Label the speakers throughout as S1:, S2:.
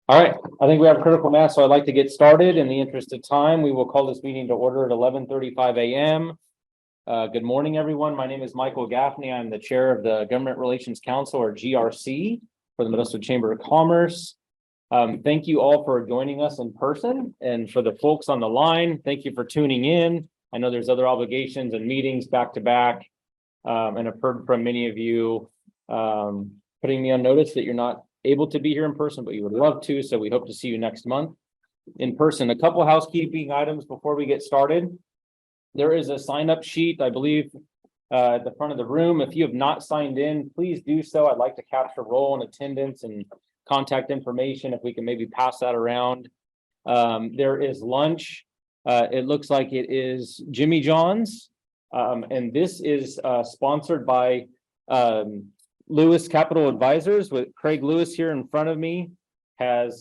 S1: All right, I think we have critical mass, so I'd like to get started. In the interest of time, we will call this meeting to order at 11:35 a.m. Good morning, everyone. My name is Michael Gaffney. I'm the chair of the Government Relations Council, or GRC, for the Modesto Chamber of Commerce. Thank you all for joining us in person, and for the folks on the line, thank you for tuning in. I know there's other obligations and meetings back to back, and I've heard from many of you putting me on notice that you're not able to be here in person, but you would love to. So we hope to see you next month in person. A couple housekeeping items before we get started. There is a sign up sheet, I believe, at the front of the room. If you have not signed in, please do so. I'd like to capture roll and attendance and contact information if we can maybe pass that around. There is lunch. It looks like it is Jimmy John's. And this is sponsored by Lewis Capital Advisors, with Craig Lewis here in front of me has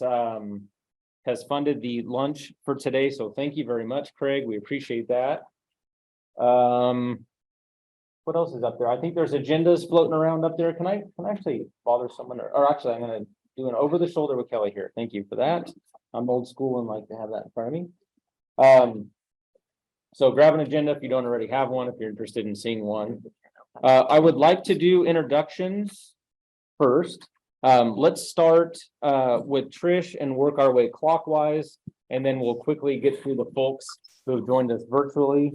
S1: funded the lunch for today. So thank you very much, Craig. We appreciate that. What else is up there? I think there's agendas floating around up there. Can I actually bother someone, or actually I'm going to do an over the shoulder with Kelly here. Thank you for that. I'm old school and like to have that in front of me. So grab an agenda if you don't already have one, if you're interested in seeing one. I would like to do introductions first. Let's start with Trish and work our way clockwise, and then we'll quickly get through the folks who have joined us virtually,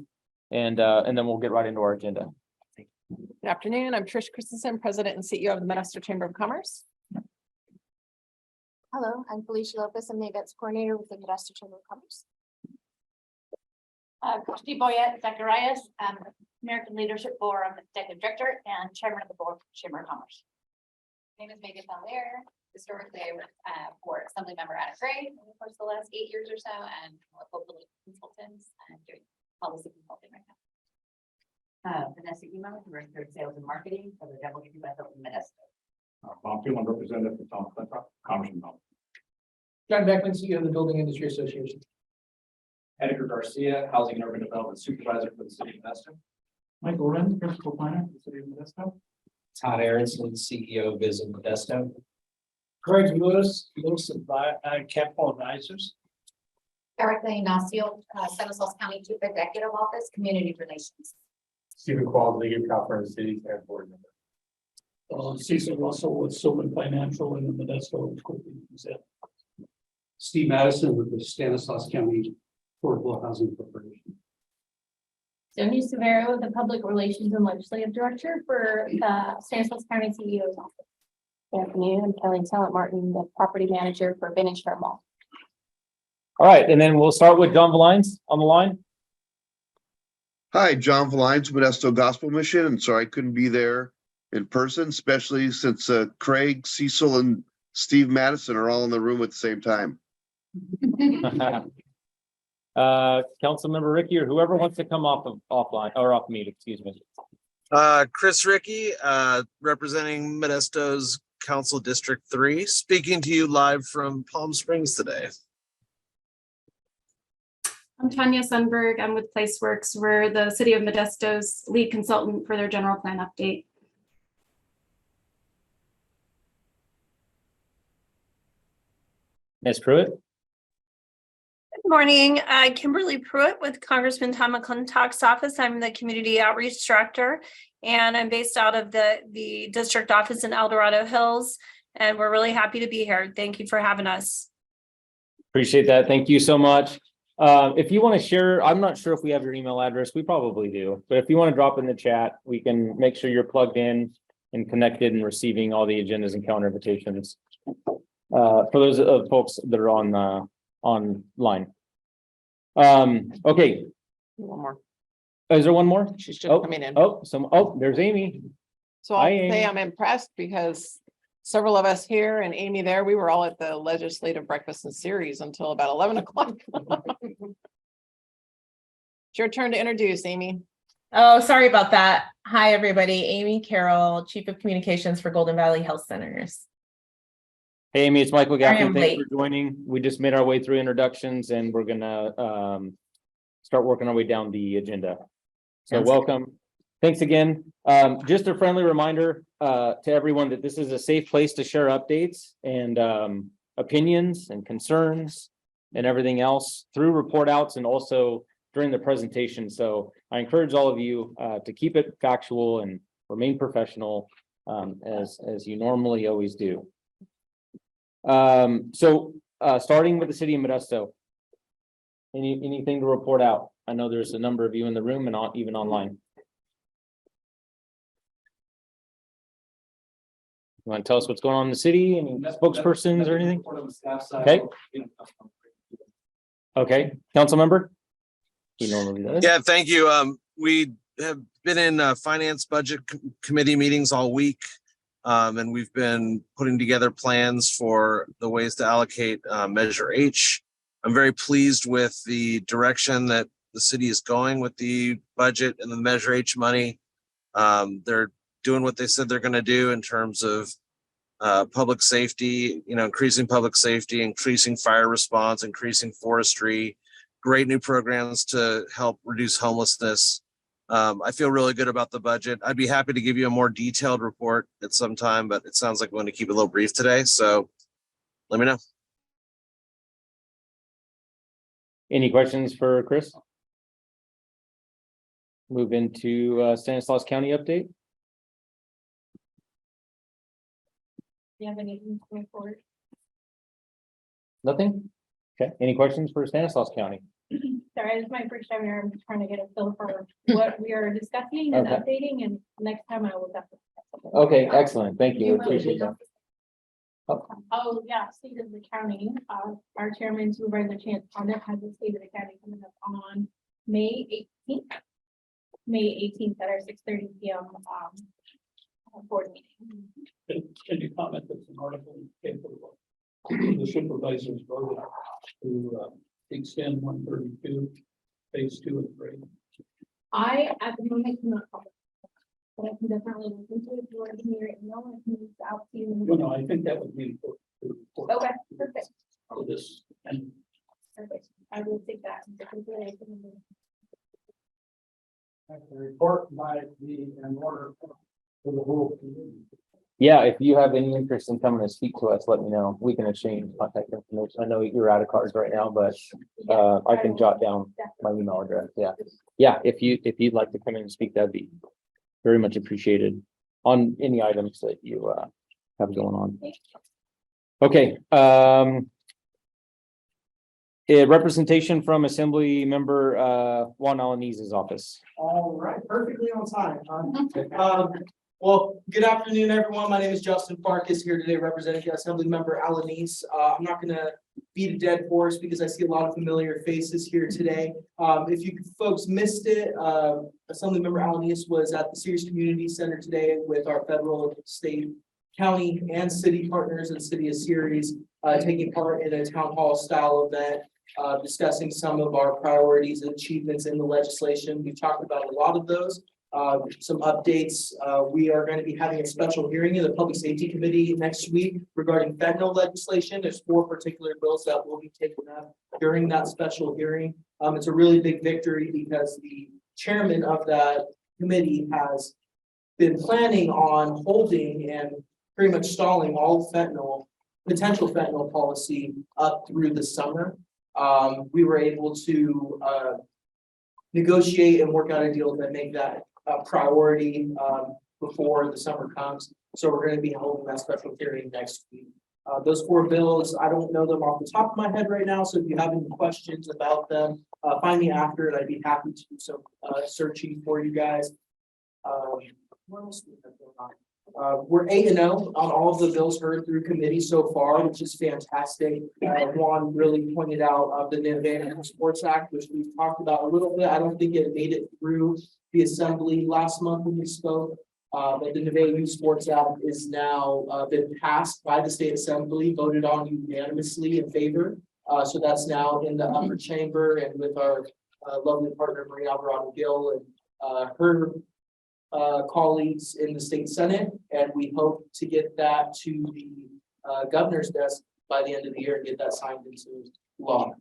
S1: and then we'll get right into our agenda.
S2: Good afternoon. I'm Trish Christensen, President and CEO of the Modesto Chamber of Commerce.
S3: Hello, I'm Felicia Lopez. I'm the events coordinator with the Modesto Chamber of Commerce.
S4: Christy Boyette Zacharias, American Leadership Forum Executive Director and Chairman of the Board of Chamber of Commerce.
S3: My name is Megan Belair. Historically, I worked for Assemblymember Adam Gray for the course of the last 8 years or so, and local consultants and doing policy consulting right now.
S4: Vanessa Emo, Director of Sales and Marketing for the WB Bethel in Modesto.
S5: Bob Phelan, representative for Tom Clinton, Congressman Tom.
S6: John Beckman, CEO of the Building Industry Association.
S5: Edgar Garcia, Housing and Urban Development Supervisor for the City of Modesto.
S6: Michael Wren, Principal Planner for the City of Modesto.
S7: Todd Aronson, CEO of Visit Modesto.
S6: Craig Lewis of Capital Advisors.
S3: Erica Ignacio, Stanislaus County Chief Executive Office, Community Relations.
S5: Stephen Qualls, League of California Cities and Board Member.
S6: Cecil Russell with Sylvan Financial and the Modesto. Steve Madison with the Stanislaus County Affordable Housing Corporation.
S8: Sonia Severo, the Public Relations and Legislative Director for the Stanislaus County CEO's Office.
S3: Good afternoon. I'm Kelly Talent Martin, the Property Manager for Vintage Fair Mall.
S1: All right, and then we'll start with John Valines on the line.
S9: Hi, John Valines, Modesto Gospel Mission, and sorry I couldn't be there in person, especially since Craig, Cecil, and Steve Madison are all in the room at the same time.
S1: Councilmember Ricky, or whoever wants to come off mute, excuse me.
S10: Chris Ricky, representing Modesto's Council District 3, speaking to you live from Palm Springs today.
S8: I'm Tanya Sundberg. I'm with PlaceWorks. We're the City of Modesto's lead consultant for their general plan update.
S1: Ms. Pruitt.
S11: Good morning, Kimberly Pruitt with Congressman Tom McClintock's office. I'm the Community Outreach Director, and I'm based out of the district office in El Dorado Hills, and we're really happy to be here. Thank you for having us.
S1: Appreciate that. Thank you so much. If you want to share, I'm not sure if we have your email address. We probably do, but if you want to drop in the chat, we can make sure you're plugged in and connected and receiving all the agendas and calendar invitations. For those folks that are on online. Okay.
S2: One more.
S1: Is there one more?
S2: She's just coming in.
S1: There's Amy.
S2: So I'll say I'm impressed because several of us here and Amy there, we were all at the legislative breakfast and series until about 11 o'clock. It's your turn to introduce, Amy.
S12: Oh, sorry about that. Hi, everybody. Amy Carroll, Chief of Communications for Golden Valley Health Centers.
S1: Hey, Amy, it's Michael Gaffney. Thanks
S12: late.
S1: for joining. We just made our way through introductions and we're gonna start working our way down the agenda. So
S12: Sounds
S1: welcome. Thanks again. Just a friendly reminder to everyone that this is a safe place to share updates, and opinions and concerns and everything else through report outs and also during the presentation. So I encourage all of you to keep it factual and remain professional as you normally always do. Starting with the city of Modesto. Anything to report out? I know there's a number of you in the room and even online. You want to tell us what's going on in the city? Any spokespersons or anything? Okay. Okay, council member? He normally does.
S10: Yeah, thank you. We have been in finance budget committee meetings all week. And we've been putting together plans for the ways to allocate Measure H. I'm very pleased with the direction that the city is going with the budget and the Measure H money. They're doing what they said they're going to do in terms of public safety, increasing public safety, increasing fire response, increasing forestry, great new programs to help reduce homelessness. I feel really good about the budget. I'd be happy to give you a more detailed report at some time, but it sounds like we want to keep it a little brief today. So let me know.
S1: Any questions for Chris? Move into Stanislaus County update.
S8: Do you have anything to report?
S1: Nothing? Okay, any questions for Stanislaus County?
S8: Sorry, this is my first time here. I'm just trying to get a feel for what we are discussing and
S1: Okay.
S8: updating, and next time I will definitely.
S1: Okay, excellent. Thank you. Appreciate that.
S8: Oh, yeah, state of the county, our chairman Supervisor Chance Condit has the state of the county coming up on May 18th. May 18th at our 6:30 p.m. Board meeting.
S6: Can you comment that's an article in the paper about the supervisors voted to extend 132 phase 2 and 3?
S8: I, at the moment, cannot comment, but I can definitely look into it. If you want to hear it, no, I can reach out to you.
S6: No, I think that would be important to report
S8: Okay, perfect,
S6: for this. And
S8: perfect. I will take that into consideration.
S6: report by the order for the whole community.
S1: Yeah, if you have any interest in coming to speak to us, let me know. We can exchange contact information. I know you're out of cards right now, but I can jot down my email address. Yeah. Yeah, if you'd like to come in and speak, that'd be very much appreciated on any items that you have going on. Okay, a representation from Assembly Member Juan Alanis's office.
S13: All right, perfectly on time. Well, good afternoon, everyone. My name is Justin Farkas here today representing Assembly Member Alanis. I'm not gonna beat a dead horse because I see a lot of familiar faces here today. If you folks missed it, Assembly Member Alanis was at the Ceres Community Center today with our federal, state, county, and city partners in City of Ceres, taking part in a town hall style event, discussing some of our priorities and achievements in the legislation. We've talked about a lot of those. Some updates. We are going to be having a special hearing in the Public Safety Committee next week regarding fentanyl legislation. There's 4 particular bills that will be taken up during that special hearing. It's a really big victory because the chairman of that committee has been planning on holding and pretty much stalling all potential fentanyl policy up through the summer. We were able to negotiate and work out a deal that make that a priority before the summer comes. So we're going to be holding that special hearing next week. Those 4 bills, I don't know them off the top of my head right now. So if you have any questions about them, find me after it. I'd be happy to do some searching for you guys. What else do we have going on? We're 8-0 on all of the bills heard through committee so far, which is fantastic. Juan really pointed out the Nevada Sports Act, which we've talked about a little bit. I don't think it made it through the assembly last month when we spoke. But the Nevada Youth Sports Act is now been passed by the state assembly, voted on unanimously in favor. So that's now in the upper chamber and with our lovely partner Maria Alvarado Gill and her colleagues in the state senate, and we hope to get that to the governor's desk by the end of the year and get that signed into law.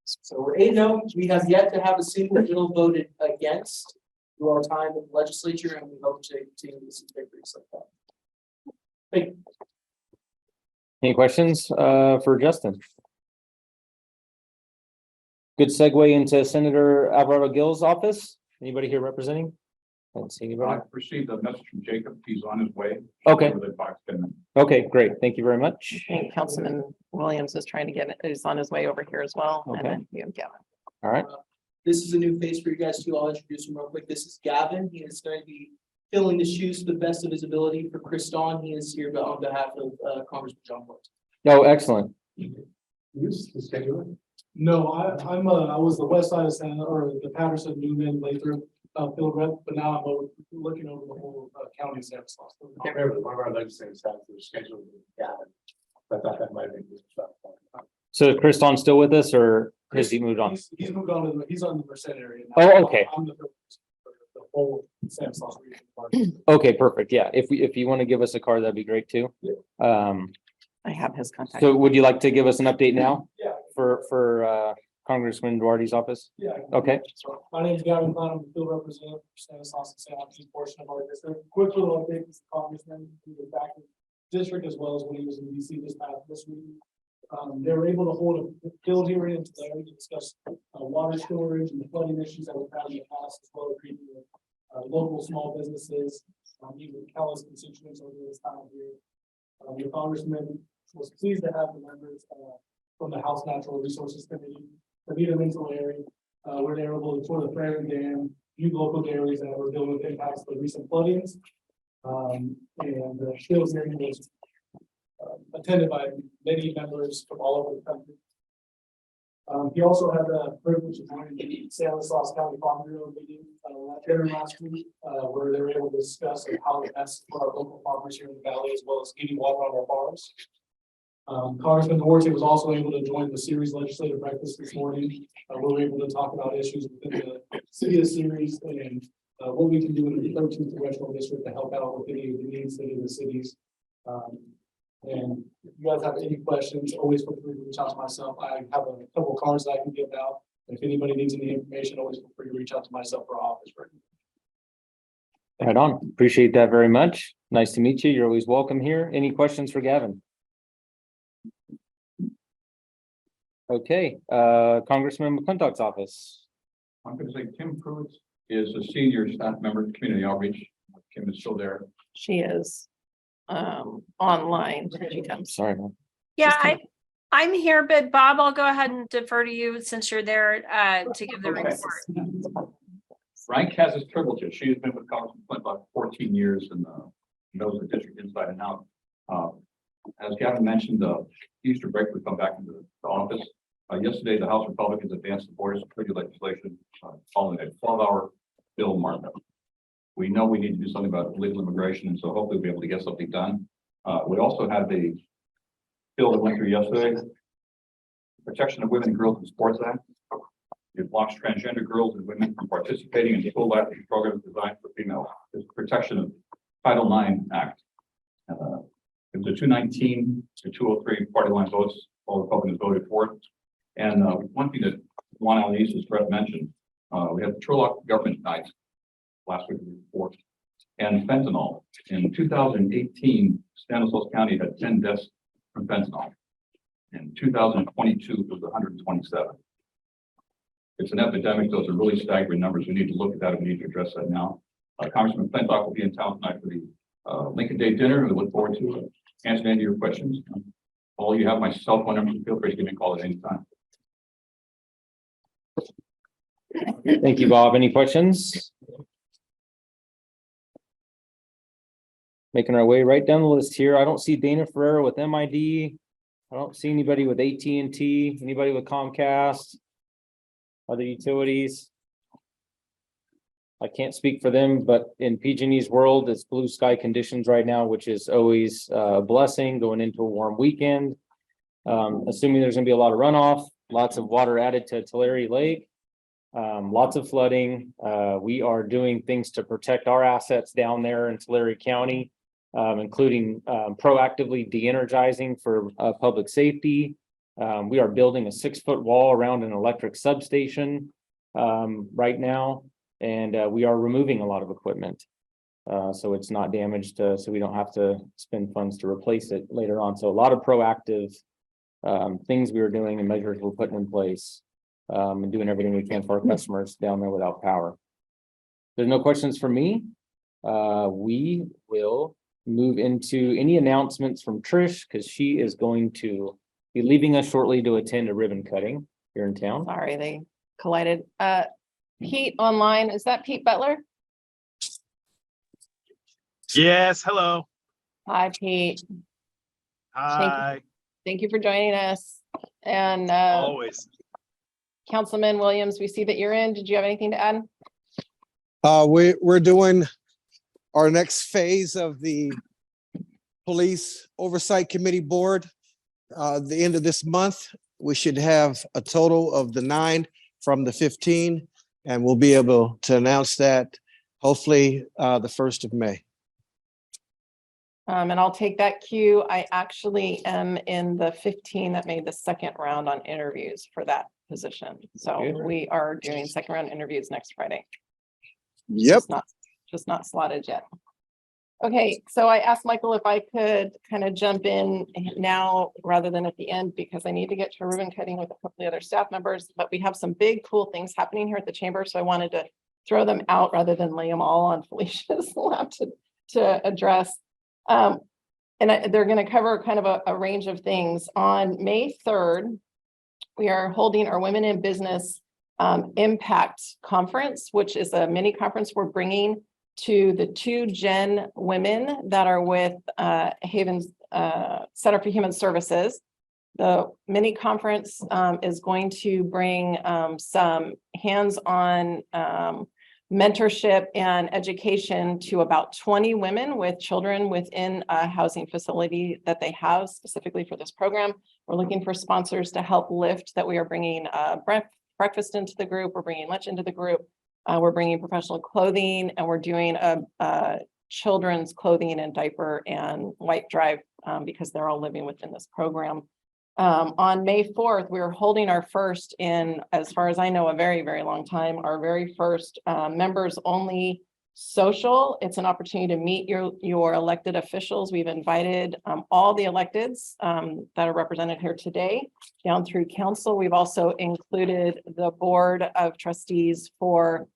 S13: So we're 8-0. We have yet to have a single bill voted against through our time in the legislature, and we hope to see victories like that. Thank you.
S1: Any questions for Justin? Good segue into Senator Alvarado Gil's office. Anybody here representing? I don't see anybody.
S5: received a message from Jacob. He's on his way.
S1: Okay,
S5: Within 5-10 minutes.
S1: okay, great. Thank you very much.
S2: I think Councilman Williams is trying to get, is on his way over here as well. And
S1: Okay.
S2: then you and Gavin.
S1: All right.
S13: This is a new face for you guys too. I'll introduce him real quick. This is Gavin. He is going to be filling the shoes to the best of his ability for Chris Dawn. He is here on behalf of Congressman John Boyd.
S1: Oh, excellent.
S6: No, I was the west side of San, or the Patterson, Newman, Lathrop, field rep, but now I'm looking over the whole county of San Francisco. One of our legislators staff was scheduled with Gavin. I thought that might be good stuff.
S1: So is Chris Don still with us or has he moved on?
S6: He's moved on to, he's on the Merced area. now.
S1: Oh, okay.
S6: I'm the whole San Francisco region.
S1: Okay, perfect. Yeah, if you want to give us a card, that'd be great too.
S2: I have his contact.
S1: So would you like to give us an update now
S6: Yeah,
S1: for Congressman Duarte's office?
S6: yeah.
S1: Okay,
S6: So my name is Gavin Klein. I'm the field representative for Stanislaus and San Joaquin portion of our district. Quick little update, this congressman, who was back in district as well as when he was in DC this week. They were able to hold a field hearing in Tulare to discuss water storage and the flooding issues that we've had in the past, as well as meeting with local small businesses, meeting with Kellis constituents over this time of year. The congressman was pleased to have the members from the House Natural Resources Committee, Anita Mintelary, where they were able to tour the Prairie Dam, view local dairies that were dealing with impacts of the recent floodings. And the field hearing was attended by many members from all over the country. He also had the privilege of joining the Stanislaus County Farm Bureau meeting last week, where they were able to discuss how to best for our local farmers here in the valley, as well as getting water on our farms. Congressman Duarte was also able to join the Ceres legislative breakfast this morning. We were able to talk about issues within the city of Ceres and what we can do in the 13th congressional district to help out with any of the needs of the cities. And if you guys have any questions, always feel free to reach out to myself. I have a couple of cards that I can give out. If anybody needs any information, always feel free to reach out to myself or our office.
S1: right on. Appreciate that very much. Nice to meet you. You're always welcome here. Any questions for Gavin? Okay, Congressman McClintock's office.
S5: I'm going to say Kim Pruitt is a senior staff member of community outreach. Kim is still there.
S2: She is online. She comes.
S1: Sorry, man.
S11: Yeah,
S2: Just come-
S11: I'm here, but Bob, I'll go ahead and defer to you since you're there to give the
S5: Okay.
S11: report.
S5: Rank has its privileges. She has been with Congressman McClintock for 14 years and knows the district inside and out. As Gavin mentioned, Easter break would come back into the office. Yesterday, the House Republicans advanced the border security legislation following a 12-hour bill markup. We know we need to do something about illegal immigration, and so hopefully we'll be able to get something done. We also had the bill that went through yesterday, Protection of Women and Girls in Sports Act. It blocks transgender girls and women from participating in school athletic programs designed for females. It's protection of Title IX Act. It was a 219 to 203 party line votes. All Republicans voted for it. And one thing that Juan Alaniz, as Brett mentioned, we had the Turlock government night last week before, and fentanyl. In 2018, Stanislaus County had 10 deaths from fentanyl. In 2022, it was 127. It's an epidemic. Those are really staggering numbers. We need to look at that and we need to address that now. Congressman McClintock will be in town tonight for the Lincoln Day dinner, and we look forward to answering any of your questions. All you have my cell phone number, so feel free to give me a call at any time.
S1: Thank you, Bob. Any questions? Making our way right down the list here. I don't see Dana Ferrera with MID. I don't see anybody with AT&T, anybody with Comcast, other utilities. I can't speak for them, but in PG&E's world, it's blue sky conditions right now, which is always a blessing going into a warm weekend. Assuming there's gonna be a lot of runoff, lots of water added to Tulare Lake, lots of flooding. We are doing things to protect our assets down there in Tulare County, including proactively de-energizing for public safety. We are building a 6-foot wall around an electric substation right now. And we are removing a lot of equipment. So it's not damaged, so we don't have to spend funds to replace it later on. So a lot of proactive things we were doing and measures we're putting in place, and doing everything we can for our customers down there without power. There's no questions for me. We will move into any announcements from Trish, because she is going to be leaving us shortly to attend a ribbon cutting here in town.
S2: Sorry, they collided. Pete online, is that Pete Butler?
S14: Yes, hello.
S2: Hi, Pete.
S14: Hi,
S2: Thank you for joining us. And
S14: always.
S2: Councilman Williams, we see that you're in. Did you have anything to add?
S15: We're doing our next phase of the Police Oversight Committee Board. The end of this month, we should have a total of the 9 from the 15, and we'll be able to announce that hopefully the 1st of May.
S2: And I'll take that cue. I actually am in the 15 that made the second round on interviews for that position. So
S1: Good.
S2: we are doing second round interviews next Friday.
S15: Yep.
S2: Just not slotted yet. Okay, so I asked Michael if I could kind of jump in now rather than at the end, because I need to get to a ribbon cutting with a couple of other staff members, but we have some big cool things happening here at the chamber. So I wanted to throw them out rather than lay them all on Felicia's lap to address. They're going to cover kind of a range of things. On May 3rd, we are holding our Women in Business Impact Conference, which is a mini conference we're bringing to the 2 Gen women that are with Havens Center for Human Services. The mini conference is going to bring some hands-on mentorship and education to about 20 women with children within a housing facility that they have specifically for this program. We're looking for sponsors to help lift that. We are bringing breakfast into the group. We're bringing lunch into the group. We're bringing professional clothing, and we're doing a children's clothing and diaper and wipe drive because they're all living within this program. On May 4th, we're holding our first in, as far as I know, a very, very long time, our very first members only social. It's an opportunity to meet your elected officials. We've invited all the electeds that are represented here today down through council. We've also included the board of trustees for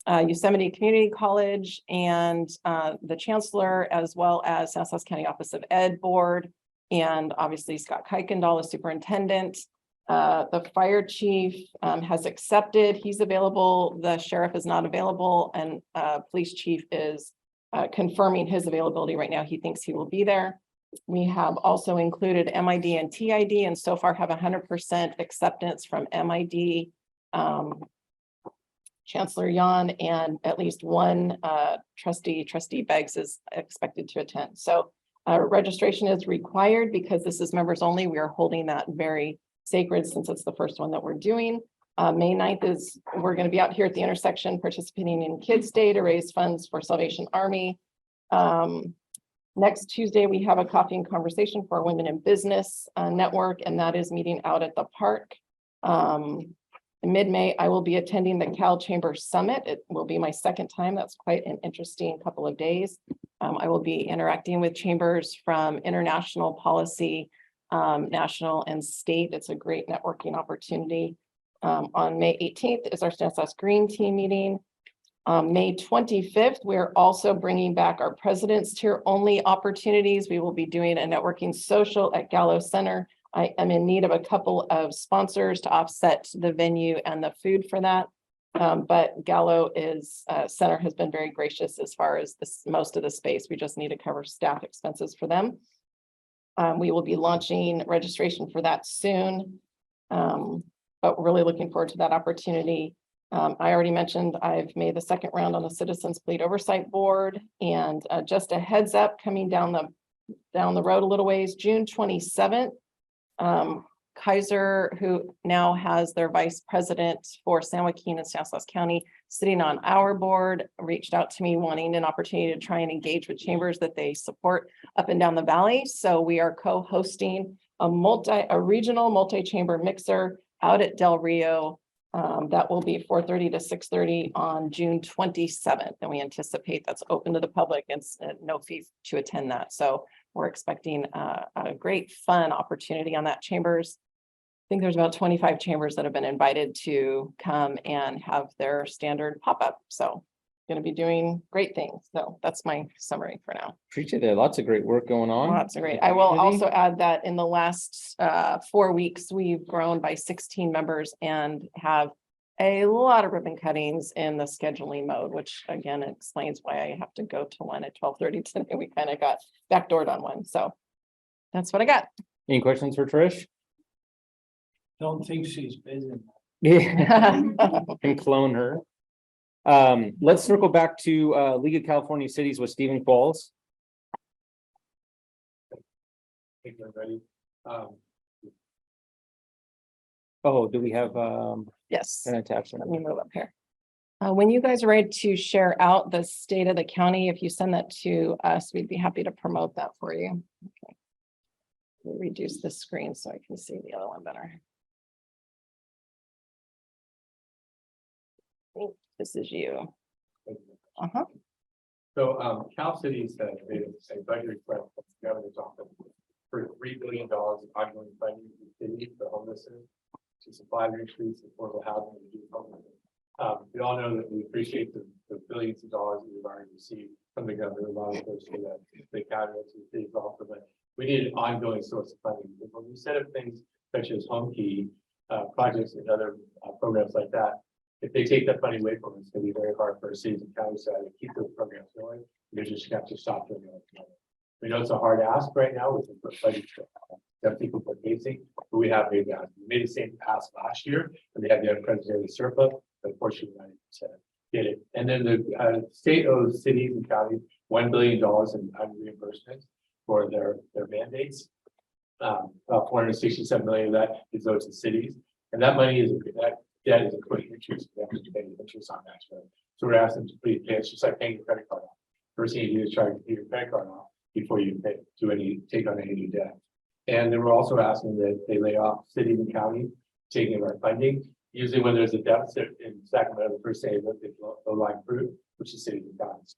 S2: Yosemite Community College and the chancellor, as well as Nassau County Office of Ed board. And obviously Scott Kuykendall, the superintendent. The fire chief has accepted. He's available. The sheriff is not available, and police chief is confirming his availability right now. He thinks he will be there. We have also included MID and TID, and so far have 100% acceptance from MID, Chancellor Yan, and at least one trustee Beggs is expected to attend. So registration is required because this is members only. We are holding that very sacred since it's the first one that we're doing. May 9th is, we're going to be out here at the intersection participating in Kids Day to raise funds for Salvation Army. Next Tuesday, we have a coffee and conversation for our Women in Business network, and that is meeting out at the park. In mid-May, I will be attending the Cal Chamber Summit. It will be my second time. That's quite an interesting couple of days. I will be interacting with chambers from international policy, national and state. It's a great networking opportunity. On May 18th is our Stanislaus Green Team meeting. May 25th, we're also bringing back our President's Tier only opportunities. We will be doing a networking social at Gallo Center. I am in need of a couple of sponsors to offset the venue and the food for that. But Gallo Center has been very gracious as far as most of the space. We just need to cover staff expenses for them. We will be launching registration for that soon. But we're really looking forward to that opportunity. I already mentioned I've made the second round on the Citizens Fleet Oversight Board, and just a heads up, coming down the road a little ways, June 27th. Kaiser, who now has their vice president for San Joaquin and Stanislaus County sitting on our board, reached out to me wanting an opportunity to try and engage with chambers that they support up and down the valley. So we are co-hosting a regional multi-chamber mixer out at Del Rio That will be 4:30 to 6:30 on June 27th, and we anticipate that's open to the public and no fees to attend that. So we're expecting a great fun opportunity on that. Chambers, I think there's about 25 chambers that have been invited to come and have their standard pop-up. So going to be doing great things. So that's my summary for now.
S1: Appreciate it. Lots of great work going on.
S2: Lots of great. I will also add that in the last 4 weeks, we've grown by 16 members and have a lot of ribbon cuttings in the scheduling mode, which again explains why I have to go to one at 12:30 today. We kind of got backdoored on one. So that's what I got.
S1: Any questions for Trish?
S6: Don't think she's busy.
S1: Yeah. Can clone her. Let's circle back to League of California Cities with Stephen Qualls.
S6: Thank you, everybody.
S1: Oh, do we have
S2: Yes.
S1: an attachment?
S2: Let me move up here. When you guys are ready to share out the state of the county, if you send that to us, we'd be happy to promote that for you. Okay. We'll reduce the screen so I can see the other one better. I think this is you. Uh-huh.
S6: So, Cal Cities has made a budget request from the governor's office for $3 billion of ongoing funding to the city for homelessness, to supply and increase affordable housing and reduce homelessness. We all know that we appreciate the billions of dollars that we've already received from the governor, a lot of those to the county, to the cities also, but we need an ongoing source of funding. Because when we set up things such as Home Key projects and other programs like that, if they take that money away from us, it's going to be very hard for our cities and counties to keep those programs going. They just have to stop doing it. We know it's a hard ask right now with the budget that people are facing, but we have made that. We made the same pass last year, and they had the unprecedented surplus. Unfortunately, 90% did it. And then the state owes cities and counties $1 billion in reimbursements for their mandates. About 467 million of that is owed to cities, and that money is that debt is accruing interest. They have to pay interest on that. So we're asking to please pay. It's just like paying your credit card off. First thing you do is try to pay your credit card off before you take on any new debt. And then we're also asking that they lay off cities and counties taking our funding. Usually when there's a deficit in Sacramento, the first thing is low lying fruit, which is cities and counties.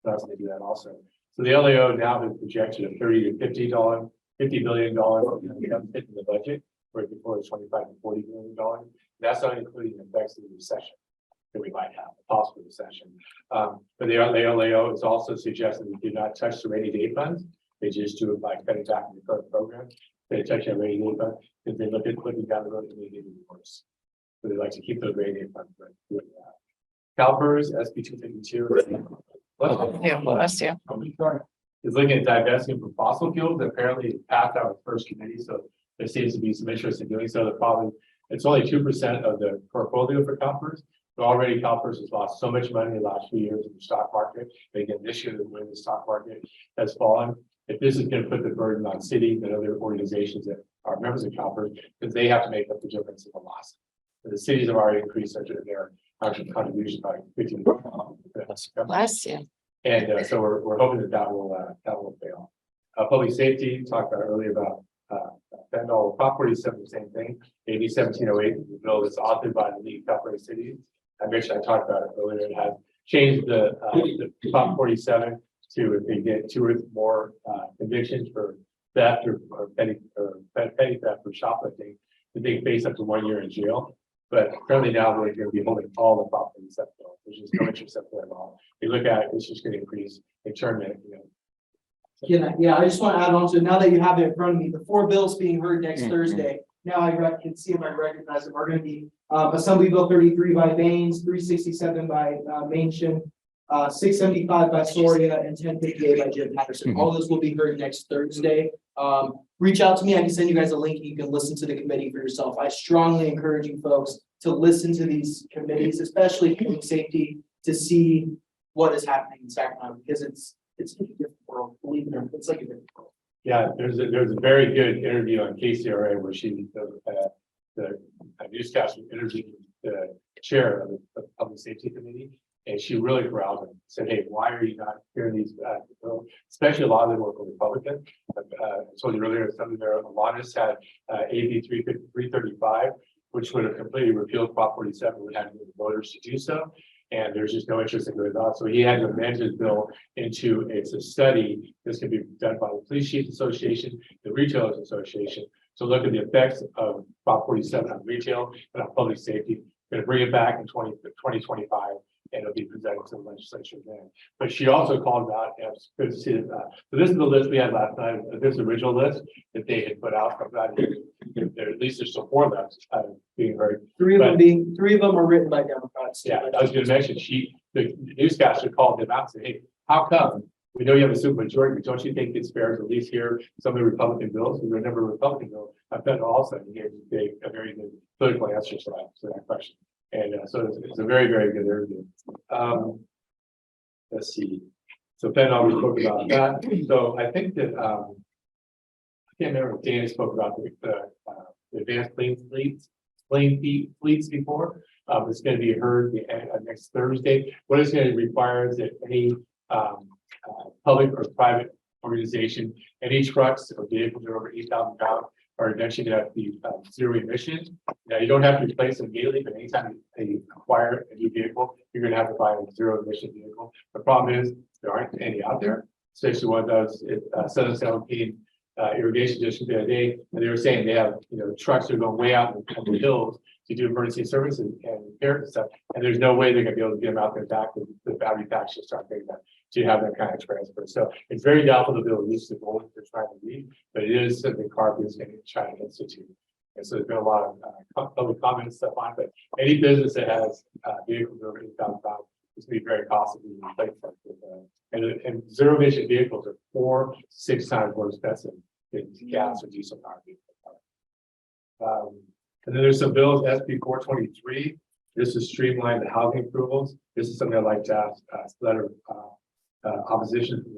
S6: So that's going to do that also. So the LAO now has projected a $30 to $50 billion deficit in the budget, where before it's $25 to $40 billion. That's not including the effects of the recession that we might have, a possible recession. But the LAO is also suggesting we do not touch the rainy day funds. They just do it by cutting back in the current program. They touch that rainy day fund because they look at looking down the road and they get even worse. So they like to keep those rainy day funds. CalPERS, SB 252.
S2: Yeah, bless you.
S6: Is looking at divesting from fossil fuels. Apparently it passed our first committee, so there seems to be some interest in doing so. The problem, it's only 2% of the portfolio for CalPERS. But already CalPERS has lost so much money in the last few years in the stock market. And again, this year, when the stock market has fallen, if this is going to put the burden on cities and other organizations that are members of CalPERS, because they have to make up the difference in the loss. And the cities have already increased their contribution by 15%.
S2: Bless you.
S6: And so we're hoping that will fail. Public safety, talked about earlier about fentanyl. Prop 47, the same thing. AB 1708, the bill that's authored by the League of California Cities. I mentioned, I talked about it earlier. It has changed the Prop 47 to, if they get 2 or more convictions for theft or petty theft or shoplifting, that they face up to 1 year in jail. But currently now we're going to be holding all the Prop 47 bills. There's just no interest up there at all. You look at it, it's just going to increase in term that,
S13: Yeah, I just want to add on to, now that you have it in front of me, the 4 bills being heard next Thursday. Now I can see them, I recognize them, are going to be Assembly Bill 33 by Baines, 367 by Manchin, 675 by Soria, and 1058 by Jim Patterson. All those will be heard next Thursday. Reach out to me. I can send you guys a link. You can listen to the committee for yourself. I strongly encourage you folks to listen to these committees, especially public safety, to see what is happening in Sacramento, because it's a different world. Believe me, it's like a different world.
S6: yeah, there's a very good interview on KCRA where the newscaster interviewed the chair of the public safety committee, and she really corralled him. Said, "Hey, why are you not hearing these?" Especially a lot of them were Republican. I told you earlier, some of their Alanis had AB 335, which would have completely repealed Prop 47, would have the voters to do so. And there's just no interest in doing that. So he had to amend his bill into, it's a study that's gonna be done by the Police Chiefs Association, the Retailers Association, to look at the effects of Prop 47 on retail and on public safety. Gonna bring it back in 2025, and it'll be presented to the legislature then. But she also called out, and it's good to see that, so this is the list we had last night, this original list that they had put out, from that, there, at least there's some 4 left, being very.
S13: Three of them are written by Democrats.
S6: Yeah, I was gonna mention, the newscaster called them out and said, hey, how come? We know you have a super majority, but don't you think it's fair to at least hear some of the Republican bills? There were a number of Republican bills. I bet also he gave a very good political answer to that question. And so it's a very, very good interview. Let's see. So Ben already spoke about that. So I think that I can't remember if Danny spoke about the advanced fleets before. It's going to be heard next Thursday. What it's going to require is that any public or private organization, any trucks or vehicles that are over 8,000 pounds are eventually going to have to be zero emission. Now, you don't have to replace them immediately, but anytime you acquire a new vehicle, you're going to have to buy a zero emission vehicle. The problem is there aren't any out there, especially one of those Southern Seventeen irrigation district the other day, and they were saying they have trucks that are going way out in the hills to do emergency services and repairs and stuff, and there's no way they're going to be able to get them out there back with the battery packs just start making that to have that kind of transfer. So it's very doubtful to be able to reach the goal that they're trying to reach, but it is something CARB is going to try to institute. And so there's been a lot of public comment and stuff on it, but any business that has vehicles over 8,000 pounds is going to be very costly to replace them. And zero emission vehicles are 4 to 6 times more expensive than gas or diesel powered vehicles. And then there's some bills, SB 423. This is streamline the housing approvals. This is something I'd like to ask letter of opposition from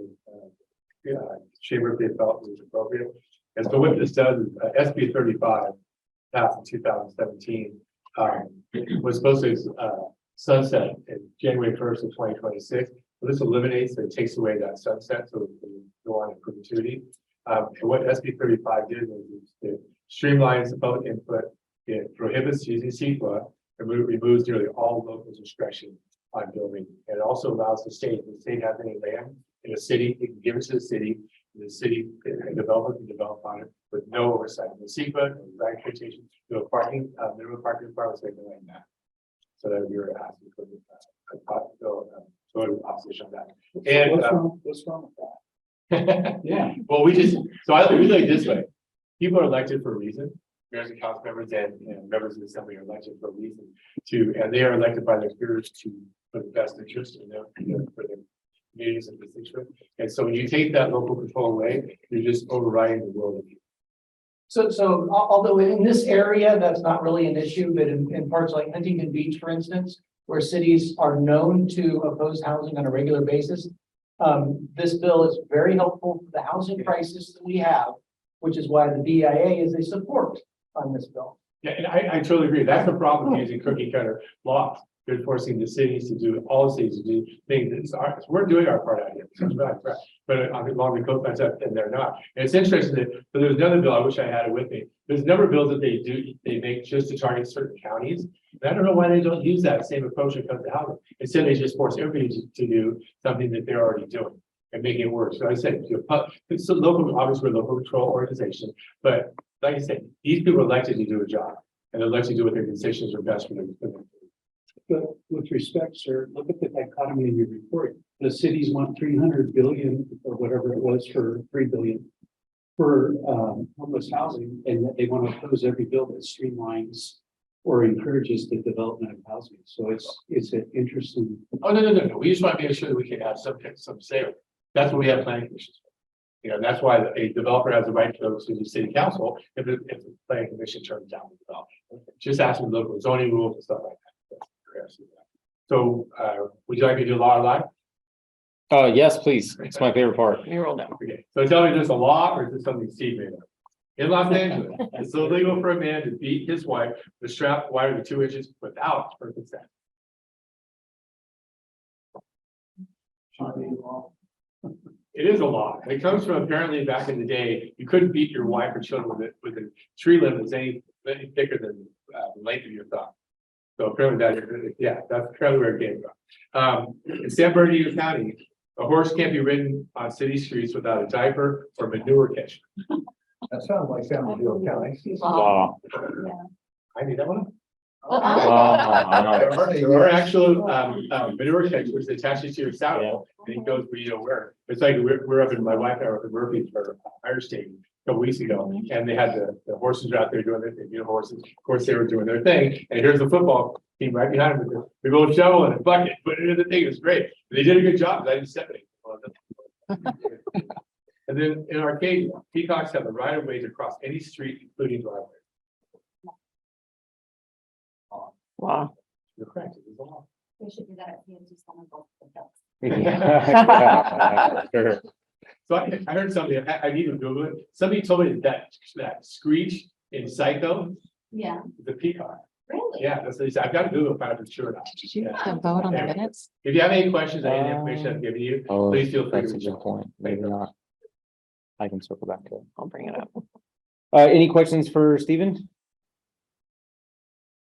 S6: the chamber if they felt it was appropriate. And so what this does is SB 35 passed in 2017 was supposed to sunset in January 1st of 2026. So this eliminates or takes away that sunset, so it can go on in perpetuity. And what SB 35 did was it streamlines the public input. It prohibits using CEQA and removes nearly all local discretion on building. And it also allows the state, if the state has any land in a city, it can give it to the city. The city and developer can develop on it with no oversight. The CEQA, no design quotation, no parking, minimum parking requirements, like that. So that we were asking for the opposition on that. And what's wrong with that? Yeah. Well, we like this way. People are elected for a reason. Mayors and council members and members of the assembly are elected for a reason and they are elected by their peers for the best interest in them, for their communities and constituents. And so when you take that local control away, you're just overriding the will of the people.
S13: So although in this area, that's not really an issue, but in parts like Huntington Beach, for instance, where cities are known to oppose housing on a regular basis, this bill is very helpful for the housing crisis that we have, which is why the DIA is a support on this bill.
S6: Yeah, and I totally agree. That's the problem with using cookie cutter laws. You're forcing the cities to do, all the cities to do things. We're doing our part out here. But on the long coast, and they're not. And it's interesting that, but there's another bill, I wish I had it with me. There's a number of bills that they make just to target certain counties. And I don't know why they don't use that same approach when it comes to housing. Instead, they just force everybody to do something that they're already doing and making it work. So I said, it's a local, obviously we're a local control organization, but like I said, these people are elected to do a job and they're elected to do what their constituents are best for them.
S16: But with respect, sir, look at the dichotomy in your report. The cities want 300 billion or whatever it was for 3 billion for homeless housing, and that they want to oppose every bill that streamlines or encourages the development of housing. So it's an interesting.
S6: Oh, no. We just want to make sure that we can have some say. That's what we have planning commissions for. That's why a developer has the right to go to the city council if the planning commission turns down the development. Just asking the local zoning rules and stuff like that. So would you like me to do law or live?
S1: Yes, please. It's my favorite part.
S2: You roll down.
S6: Okay, so tell me, is this a law or is this something Steve made up? In Los Angeles, it's illegal for a man to beat his wife with a strap wider than 2 inches without her consent. It is a law. It comes from apparently back in the day, you couldn't beat your wife or children with a tree limb that's any thicker than Lakeview thought. So apparently that, yeah, that's apparently where it came from. In San Bernardino County, a horse can't be ridden on city streets without a diaper or manure catcher. That sounds like San Bernardino County.
S1: Wow.
S6: I need that one.
S1: Wow.
S6: There are actual manure catchers attached to your saddle, and it goes where you know where. It's like we're up in, my wife and I were up in Murphy for Fire State a couple weeks ago, and they had the horses out there doing their thing, horses. Of course, they were doing their thing, and here's the football team right behind them with the big old shovel and a bucket, put it in the thing. It was great. They did a good job. I didn't step in it. And then in Arcadia, peacocks have the right of way to cross any street, including driveways.
S2: Wow.
S6: You're correct. It is a law.
S3: We should do that at PNC Summer Golf.
S1: Sure.
S6: So I heard something, I need to Google it. Somebody told me that screech in Psycho,
S3: Yeah,
S6: the peacock.
S3: really?
S6: Yeah, that's what he said. I've got to Google if I'm sure.
S2: Did you have to vote on the minutes?
S6: If you have any questions, any information I've given you,
S1: Oh,
S6: please feel free to
S1: that's a
S6: reach
S1: good
S6: out.
S1: point. Maybe not. I can circle back to it.
S2: I'll bring it up.
S1: Any questions for Stephen?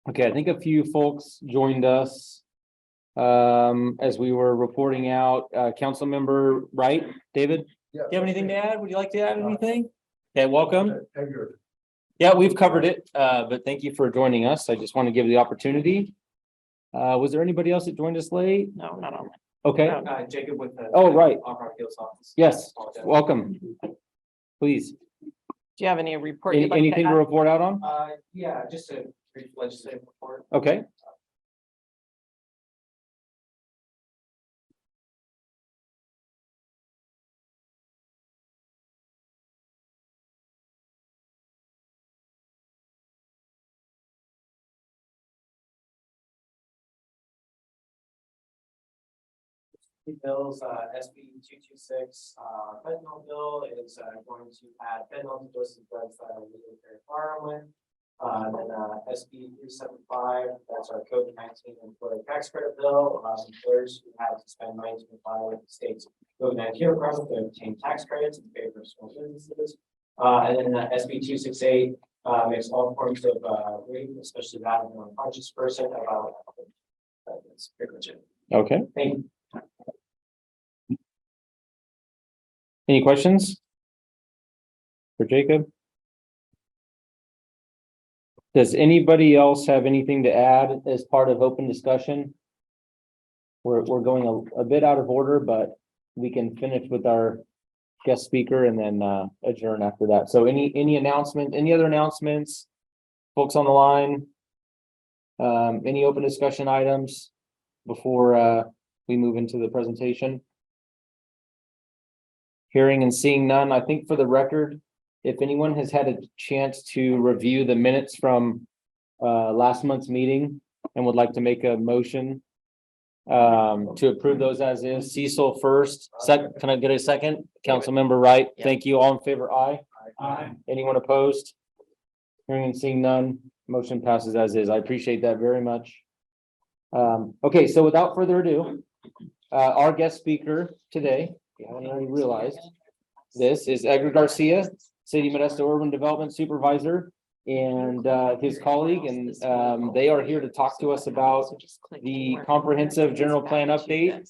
S1: Okay, I think a few folks joined us. As we were reporting out, council member, right, David? Do you have anything to add? Would you like to add anything? Okay, welcome. Yeah, we've covered it, but thank you for joining us. I just want to give the opportunity. Was there anybody else that joined us late?
S2: No, not on.
S1: Okay,
S7: Jacob with the.
S1: Oh, right.
S7: Opera Appeals Office.
S1: yes,
S7: Apologize.
S1: welcome. Please,
S2: Do you have any report? you'd like to
S1: anything to
S2: add?
S1: report out on?
S7: Yeah, just a brief legislative report.
S1: Okay.
S7: Bills, SB 226, fentanyl bill is going to add fentanyl to list of drugs that are legally carried firearm with. Then SB 375, that's our COVID-19 employee tax credit bill, allows employers who have to spend money to comply with the state's COVID-19 requirement to obtain tax credits in favor of small businesses. And then SB 268 makes all forms of rape, especially that of an unconscious person, about. That's pretty much it.
S1: Okay.
S7: Thank you.
S1: Any questions? For Jacob? Does anybody else have anything to add as part of open discussion? We're going a bit out of order, but we can finish with our guest speaker and then adjourn after that. So any announcement, any other announcements? Folks on the line? Any open discussion items before we move into the presentation? Hearing and seeing none, I think for the record, if anyone has had a chance to review the minutes from last month's meeting and would like to make a motion to approve those as is, Cecil first, second, can I get a second? Councilmember Wright, thank you. All in favor, aye.
S6: Aye.
S1: Anyone opposed? Hearing and seeing none, motion passes as is. I appreciate that very much. Okay, so without further ado, our guest speaker today, if you haven't already realized, this is Edgar Garcia, City Modesto Urban Development Supervisor, and his colleague, and they are here to talk to us about the comprehensive general plan update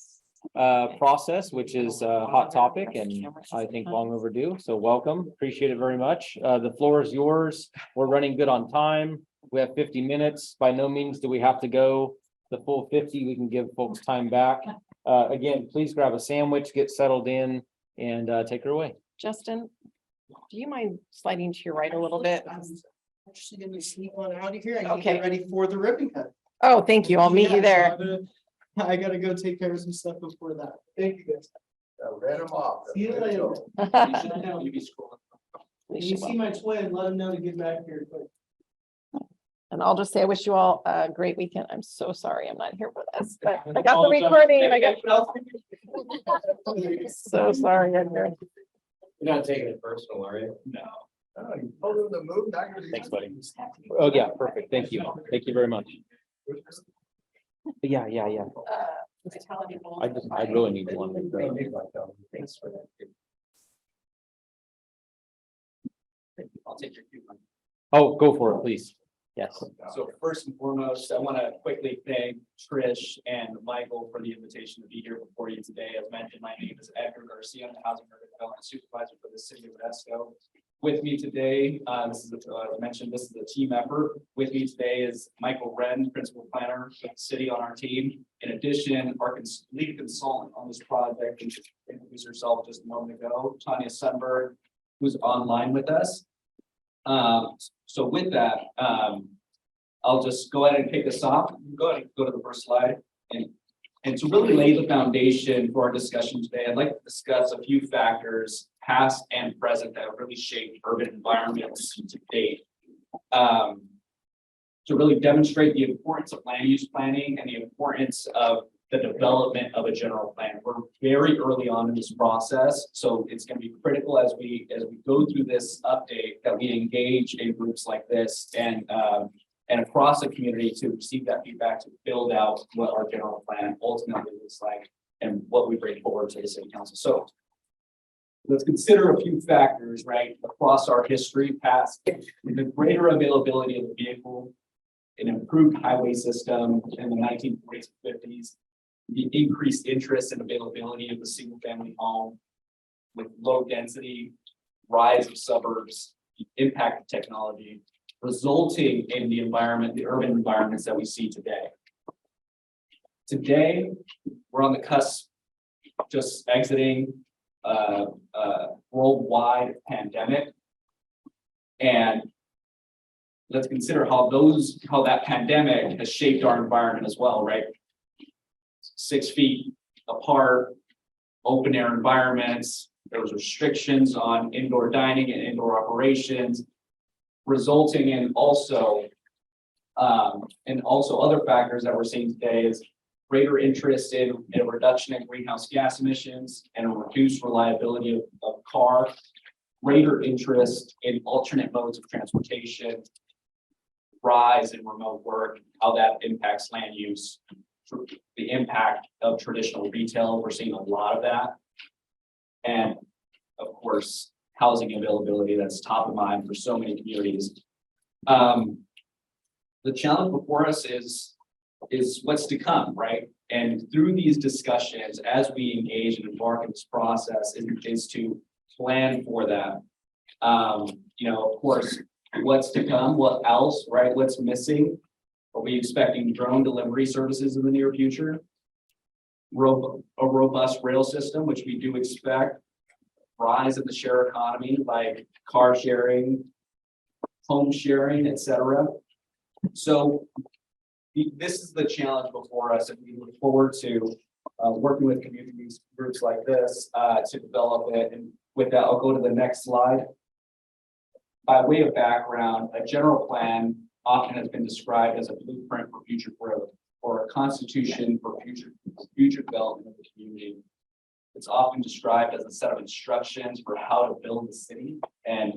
S1: process, which is a hot topic and I think long overdue. So welcome, appreciate it very much. The floor is yours. We're running good on time. We have 50 minutes. By no means do we have to go the full 50. We can give folks time back. Again, please grab a sandwich, get settled in, and take her away.
S2: Justin, do you mind sliding to your right a little bit?
S13: Actually gonna sneak one out of here. I need to
S2: Okay.
S13: get ready for the ribbon cut.
S2: Oh, thank you. I'll meet you there.
S13: I gotta go take care of some stuff before that. Thank you guys.
S9: Ran them off.
S13: See you later.
S7: You be scrolling.
S13: When you see my twin, let him know to get back here quick.
S2: And I'll just say, I wish you all a great weekend. I'm so sorry I'm not here with us, but I got the recording and I got. So sorry, Edgar.
S7: You're not taking it personal, are you?
S1: No.
S9: You told them to move, now you're.
S1: Thanks, buddy. Oh, yeah, perfect. Thank you. Thank you very much. Yeah. I really need one.
S7: Thanks for that. I'll take your coupon.
S1: Oh, go for it, please. Yes.
S17: So first and foremost, I want to quickly thank Trish and Michael for the invitation to be here before you today. As mentioned, my name is Edgar Garcia. I'm the Housing and Urban Development Supervisor for the City of Modesto. With me today, as mentioned, this is a team effort. With me today is Michael Wren, Principal Planner for the city on our team. In addition, our lead consultant on this project, who introduced herself just a moment ago, Tanya Sunberg, who's online with us. So with that, I'll just go ahead and kick this off. Go ahead and go to the first slide. And to really lay the foundation for our discussion today, I'd like to discuss a few factors, past and present, that have really shaped urban environments to date. To really demonstrate the importance of land use planning and the importance of the development of a general plan. We're very early on in this process, so it's going to be critical as we go through this update that we engage in groups like this and across the community to receive that feedback to build out what our general plan ultimately looks like and what we bring forward to the city council. So let's consider a few factors, right, across our history past the greater availability of the vehicle, an improved highway system in the 1940s and 50s, the increased interest and availability of the single family home with low density, rise of suburbs, the impact of technology, resulting in the environment, the urban environments that we see today. Today, we're on the cusp, just exiting a worldwide pandemic. And let's consider how that pandemic has shaped our environment as well, right? 6 feet apart, open air environments. There was restrictions on indoor dining and indoor operations, resulting in also other factors that we're seeing today is greater interest in a reduction in greenhouse gas emissions and a reduced reliability of car, greater interest in alternate modes of transportation, rise in remote work, how that impacts land use, the impact of traditional retail. We're seeing a lot of that. And of course, housing availability, that's top of mind for so many communities. The challenge before us is what's to come, right? And through these discussions, as we engage and embark in this process, is to plan for that. Of course, what's to come, what else, right? What's missing? Are we expecting drone delivery services in the near future? A robust rail system, which we do expect. Rise in the share economy, like car sharing, home sharing, etc. So this is the challenge before us, and we look forward to working with communities, groups like this to develop it. And with that, I'll go to the next slide. By way of background, a general plan often has been described as a blueprint for future growth or a constitution for future development of the community. It's often described as a set of instructions for how to build the city. And,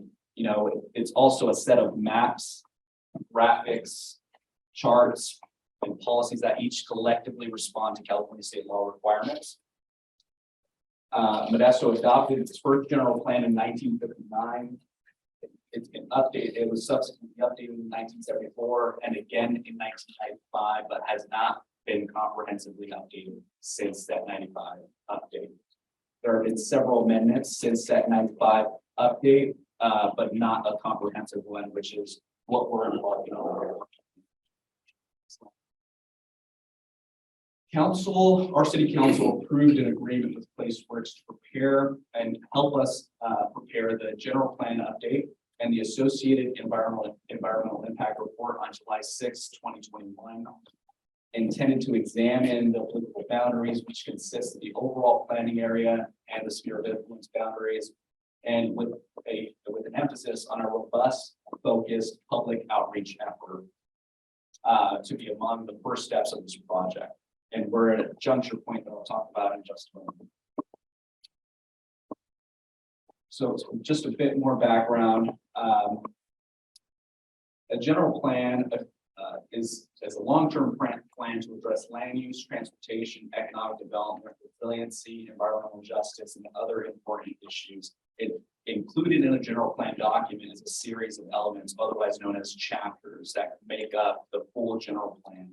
S17: it's also a set of maps, graphics, charts, and policies that each collectively respond to California state law requirements. Modesto adopted its first general plan in 1959. It's been updated. It was subsequently updated in 1974 and again in 1995, but has not been comprehensively updated since that 95 update. There have been several amendments since that 95 update, but not a comprehensive one, which is what we're embarking on. Our city council approved an agreement with PlaceWorks to prepare and help us prepare the general plan update and the associated environmental impact report on July 6, 2021, intended to examine the applicable boundaries, which consist of the overall planning area and the sphere of influence boundaries, and with an emphasis on a robust, focused public outreach effort to be among the first steps of this project. And we're at a juncture point that I'll talk about in just a moment. So just a bit more background. A general plan is a long-term plan to address land use, transportation, economic development, resiliency, environmental justice, and other important issues. It included in a general plan document is a series of elements, otherwise known as chapters, that make up the full general plan.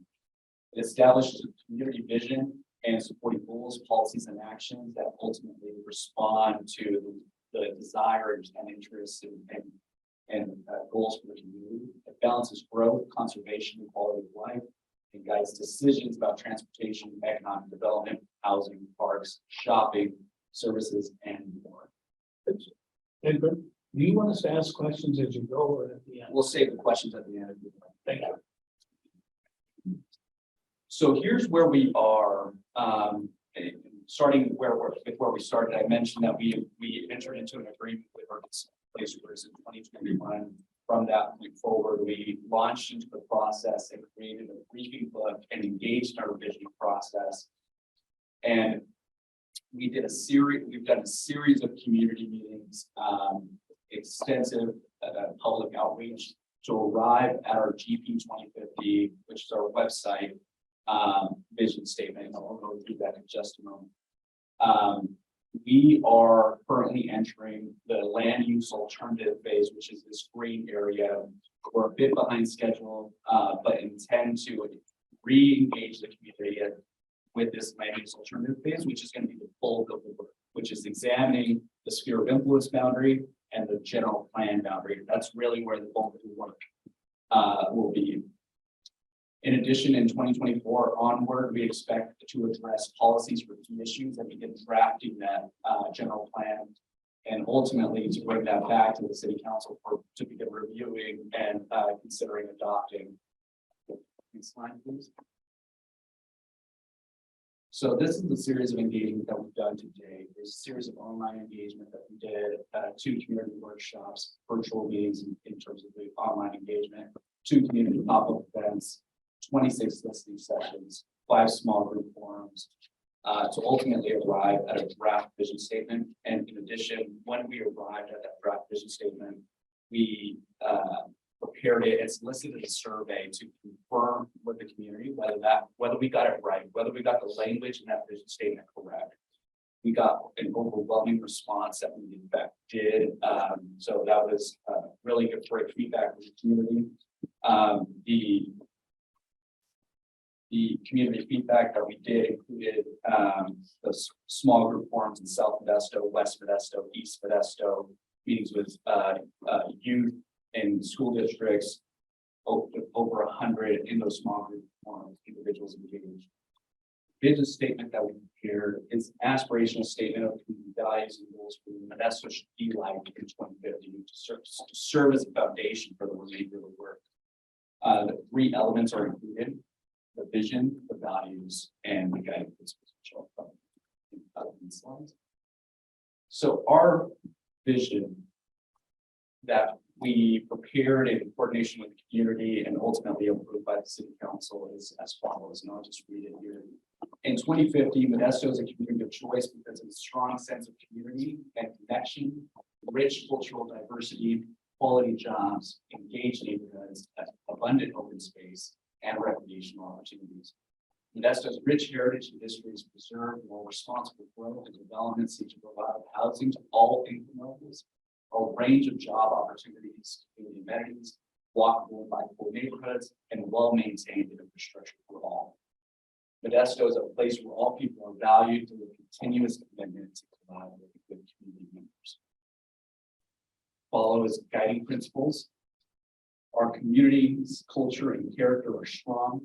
S17: It establishes a community vision and supporting goals, policies, and actions that ultimately respond to the desires and interests and goals for the community. It balances growth, conservation, and quality of life, and guides decisions about transportation, economic development, housing, parks, shopping, services, and more.
S16: And do you want us to ask questions as you go or at the end?
S17: We'll save the questions at the end.
S16: Thank you.
S17: So here's where we are, starting where we started. I mentioned that we entered into an agreement with our placers in 2021. From that point forward, we launched into the process and created a briefing book and engaged in our revision process. And we've done a series of community meetings, extensive public outreach to arrive at our GP 2050, which is our website vision statement. And I'll go through that in just a moment. We are currently entering the land use alternative phase, which is this green area. We're a bit behind schedule, but intend to re-engage the community with this land use alternative phase, which is going to be the bulk of the work, which is examining the sphere of influence boundary and the general plan boundary. That's really where the bulk of the work will be. In addition, in 2024 onward, we expect to address policies for key issues and begin drafting that general plan, and ultimately to bring that back to the city council to begin reviewing and considering adopting. Next slide, please. So this is the series of engagement that we've done today. There's a series of online engagement that we did, 2 community workshops, virtual meetings in terms of the online engagement, 2 community pop-up events, 26 listening sessions, 5 small group forums, to ultimately arrive at a draft vision statement. And in addition, when we arrived at that draft vision statement, we prepared it and solicited a survey to confirm with the community whether we got it right, whether we got the language in that vision statement correct. We got an overwhelming response that we in fact did. So that was really good, great feedback from the community. The community feedback that we did included those small group forums in South Modesto, West Modesto, East Modesto, meetings with youth and school districts, over 100 in those small group forums, individuals engaged. Vision statement that we prepared is aspirational statement of community values and goals for Modesto should be like in 2050 to serve as a foundation for the remainder of the work. The 3 elements are included: the vision, the values, and the guiding principles. So our vision that we prepared in coordination with the community and ultimately approved by the city council is as follows, and I'll just read it here. In 2050, Modesto is a community of choice because of a strong sense of community and connection, rich cultural diversity, quality jobs, engaged neighborhoods, abundant open space, and recreational opportunities. Modesto's rich heritage and history is preserved, while responsible growth and development seek to provide housing to all income levels, a range of job opportunities, community amenities, walkable and bikeable neighborhoods, and well-maintained infrastructure for all. Modesto is a place where all people are valued through a continuous commitment to provide with community members. Follow as guiding principles. Our community's culture and character are strong.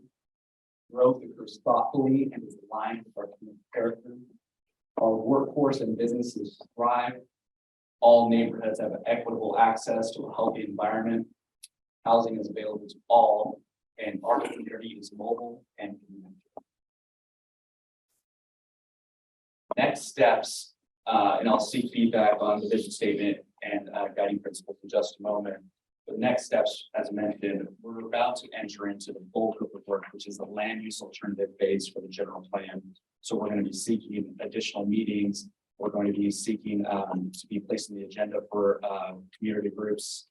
S17: Growth occurs thoughtfully and is aligned with our community character. Our workforce and businesses thrive. All neighborhoods have equitable access to a healthy environment. Housing is available to all, and our community is mobile and connected. Next steps, and I'll seek feedback on the vision statement and guiding principles in just a moment. The next steps, as mentioned, we're about to enter into the bulk of the work, which is the land use alternative phase for the general plan. So we're going to be seeking additional meetings. We're going to be seeking to be placed on the agenda for community groups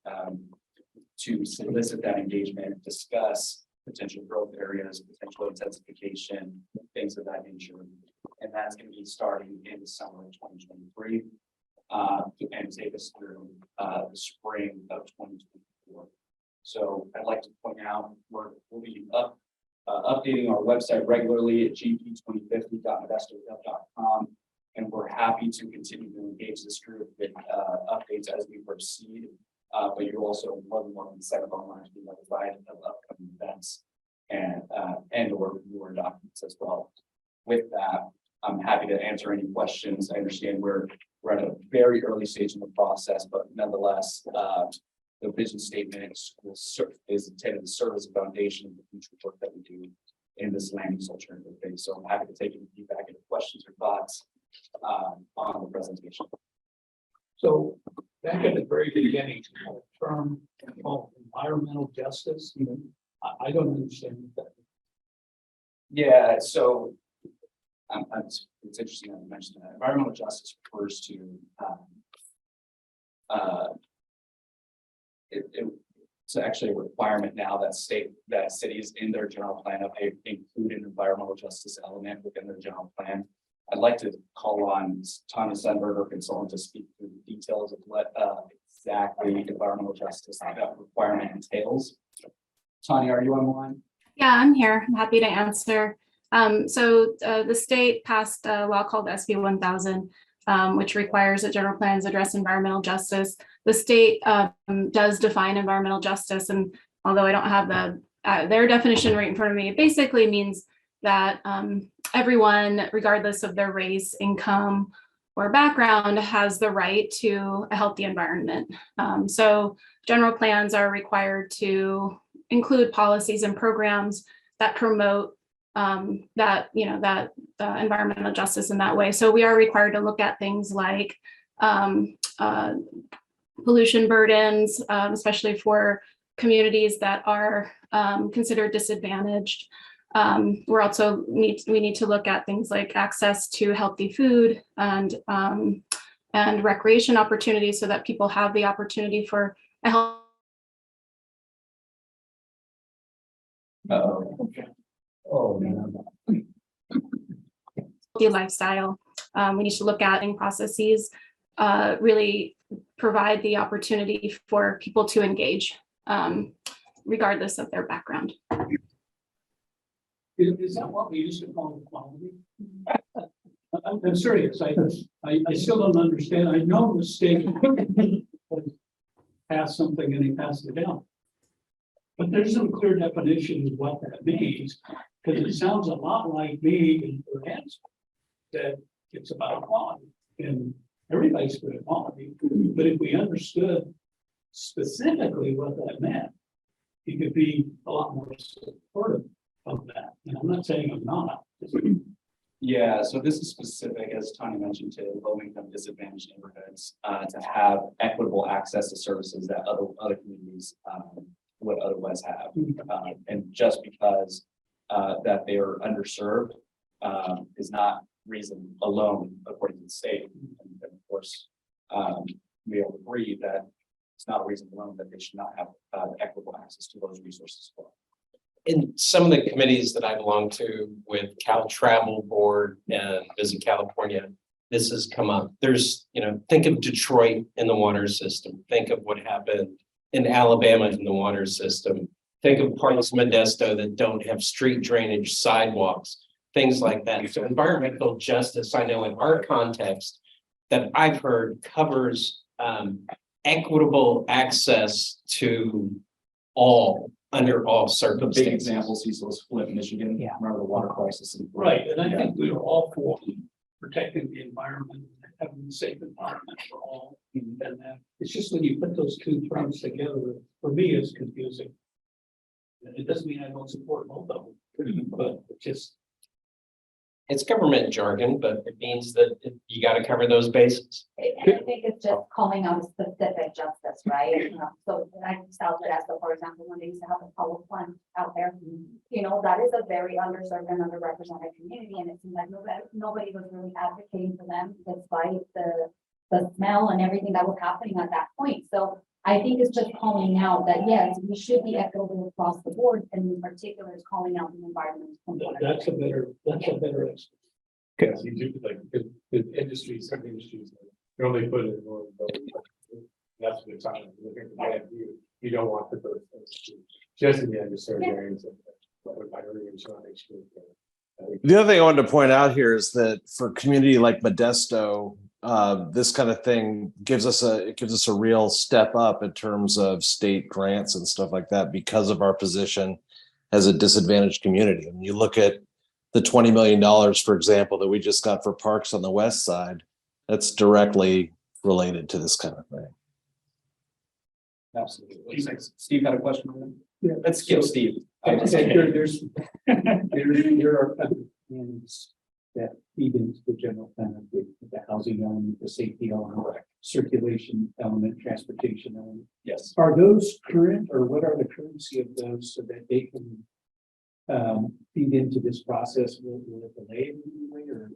S17: to solicit that engagement, discuss potential growth areas, potential intensification, things of that nature. And that's going to be starting in the summer of 2023. And and take us through the spring of 2024. So I'd like to point out, we'll be updating our website regularly at gp2050.investorgov.com. And we're happy to continue to engage this group with updates as we proceed. But you're also more than welcome to set up online to be notified of upcoming events and or newer documents as well. With that, I'm happy to answer any questions. I understand we're at a very early stage in the process, but nonetheless, the vision statement is intended to serve as a foundation of the future work that we do in this land use alternative phase. So I'm happy to take any feedback, any questions or thoughts on the presentation.
S16: So back at the very beginning, a term called environmental justice, I don't understand that.
S17: Yeah, so it's interesting that you mentioned that. Environmental justice refers to it's actually a requirement now that cities in their general plan include an environmental justice element within their general plan. I'd like to call on Tanya Sundberg, our consultant, to speak through the details of what exactly environmental justice that requirement entails. Tanya, are you on the line?
S8: Yeah, I'm here. I'm happy to answer. The state passed a law called SB 1000, which requires that general plans address environmental justice. The state does define environmental justice, and although I don't have their definition right in front of me, it basically means that everyone, regardless of their race, income, or background, has the right to a healthy environment. So general plans are required to include policies and programs that promote environmental justice in that way. So we are required to look at things like pollution burdens, especially for communities that are considered disadvantaged. We need to look at things like access to healthy food and recreation opportunities so that people have the opportunity for a healthy lifestyle. We need to look at processes, really provide the opportunity for people to engage, regardless of their background.
S16: Is that what we used to call equality? I'm serious. I still don't understand. I know the state passed something and he passed it down. But there's some clear definition of what that means, because it sounds a lot like me and your answer that it's about equality and everybody's for equality. But if we understood specifically what that meant, you could be a lot more supportive of that. And I'm not saying I'm not.
S17: Yeah, so this is specific, as Tanya mentioned, to low-income disadvantaged neighborhoods to have equitable access to services that other communities would otherwise have. And just because that they are underserved is not reason alone, according to the state. And of course, we all agree that it's not a reason alone that they should not have equitable access to those resources as well.
S18: In some of the committees that I belong to with Cal Travel Board and Visit California, this has come up. There's, think of Detroit in the water system. Think of what happened in Alabama in the water system. Think of parts of Modesto that don't have street drainage, sidewalks, things like that. So environmental justice, I know in our context that I've heard covers equitable access to all under all
S17: The
S18: circumstances.
S17: big example, Cecil, is Flint, Michigan. Yeah. Remember the water crisis?
S16: Right, and I think we were all for protecting the environment, having a safe environment for all. And it's just when you put those two terms together, for me, it's confusing. It doesn't mean I don't support both of them, but it just.
S18: It's government jargon, but it means that you got to cover those bases.
S3: And I think it's just calling out a specific justice, right? So like South Modesto, for example, when they used to have a public fund out there, that is a very underserved and underrepresented community, and it seems like nobody was really advocating for them despite the smell and everything that was happening at that point. So I think it's just calling out that, yes, we should be equitable across the board, and in particular, is calling out the environment.
S16: That's a better.
S6: Because you do like the industries, some industries
S16: You only put it in order. That's the time. You don't want to put it just in the underserved areas.
S10: The other thing I wanted to point out here is that for a community like Modesto, this kind of thing gives us a real step up in terms of state grants and stuff like that because of our position as a disadvantaged community. And you look at the $20 million, for example, that we just got for parks on the west side, that's directly related to this kind of thing.
S17: Absolutely. Steve had a question on that?
S16: Yeah.
S17: Let's skip Steve.
S16: There are other things that feed into the general plan of the housing element, the safety element, circulation element, transportation element.
S17: Yes.
S16: Are those current, or what are the currency of those so that they can feed into this process? Will it delay it in any way, or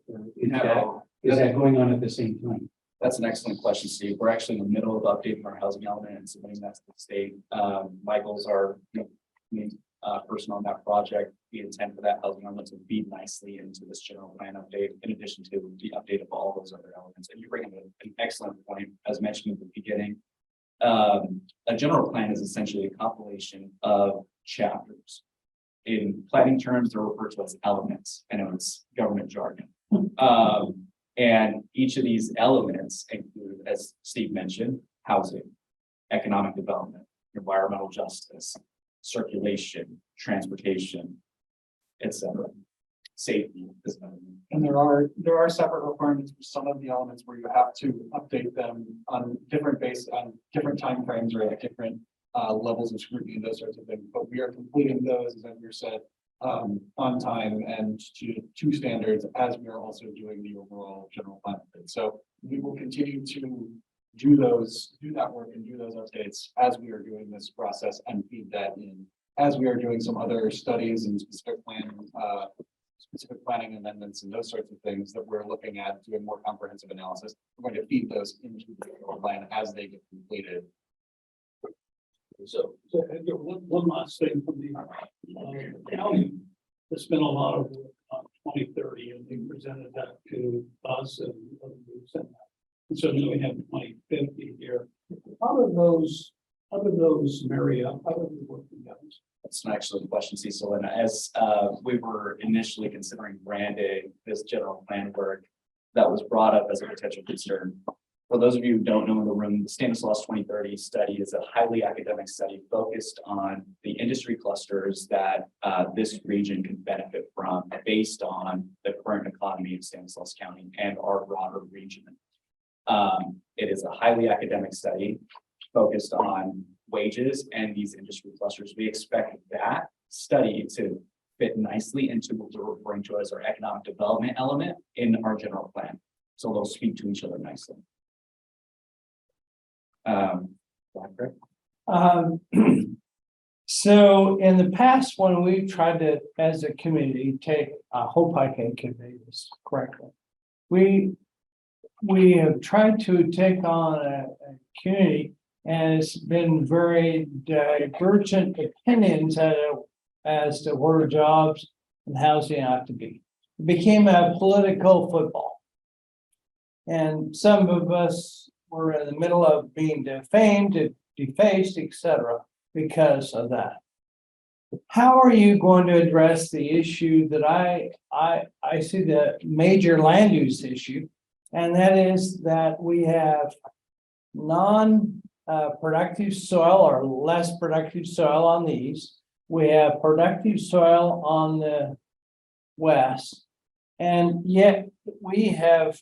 S16: is that going on at the same time?
S17: That's an excellent question, Steve. We're actually in the middle of updating our housing element and submitting that to the state. Michael's our main person on that project. The intent for that housing element to feed nicely into this general plan update, in addition to the update of all those other elements. And you bring up an excellent point, as mentioned at the beginning. A general plan is essentially a compilation of chapters. In planning terms, they're referred to as elements. I know it's government jargon. And each of these elements include, as Steve mentioned, housing, economic development, environmental justice, circulation, transportation, etc. Safety.
S6: And there are separate requirements for some of the elements where you have to update them on different timeframes or at different levels of scrutiny and those sorts of things. But we are completing those, as Edgar said, on time and to standards, as we are also doing the overall general plan. So we will continue to do that work and do those updates as we are doing this process and feed that in, as we are doing some other studies and specific planning amendments and those sorts of things that we're looking at doing more comprehensive analysis. We're going to feed those into the general plan as they get completed.
S16: So one last thing from the county, there's been a lot of work on 2030, and they presented that to us and other groups. And so now we have 2050 here. How do those marry up? How do they work together?
S17: That's an excellent question, Cecil. And as we were initially considering branding this general plan work, that was brought up as a potential concern. For those of you who don't know in the room, the Stanislaus 2030 study is a highly academic study focused on the industry clusters that this region can benefit from based on the current economy of Stanislaus County and our broader region. It is a highly academic study focused on wages and these industry clusters. We expect that study to fit nicely into what we're referring to as our economic development element in our general plan. So they'll speak to each other nicely.
S19: So in the past, when we tried to, as a community, I hope I can convey this correctly. We have tried to take on a community, and it's been very divergent opinions as to where jobs and housing ought to be. It became a political football. And some of us were in the middle of being defamed, defaced, etc., because of that. How are you going to address the issue that I see, the major land use issue, and that is that we have non-productive soil or less productive soil on the east. We have productive soil on the west, and yet we have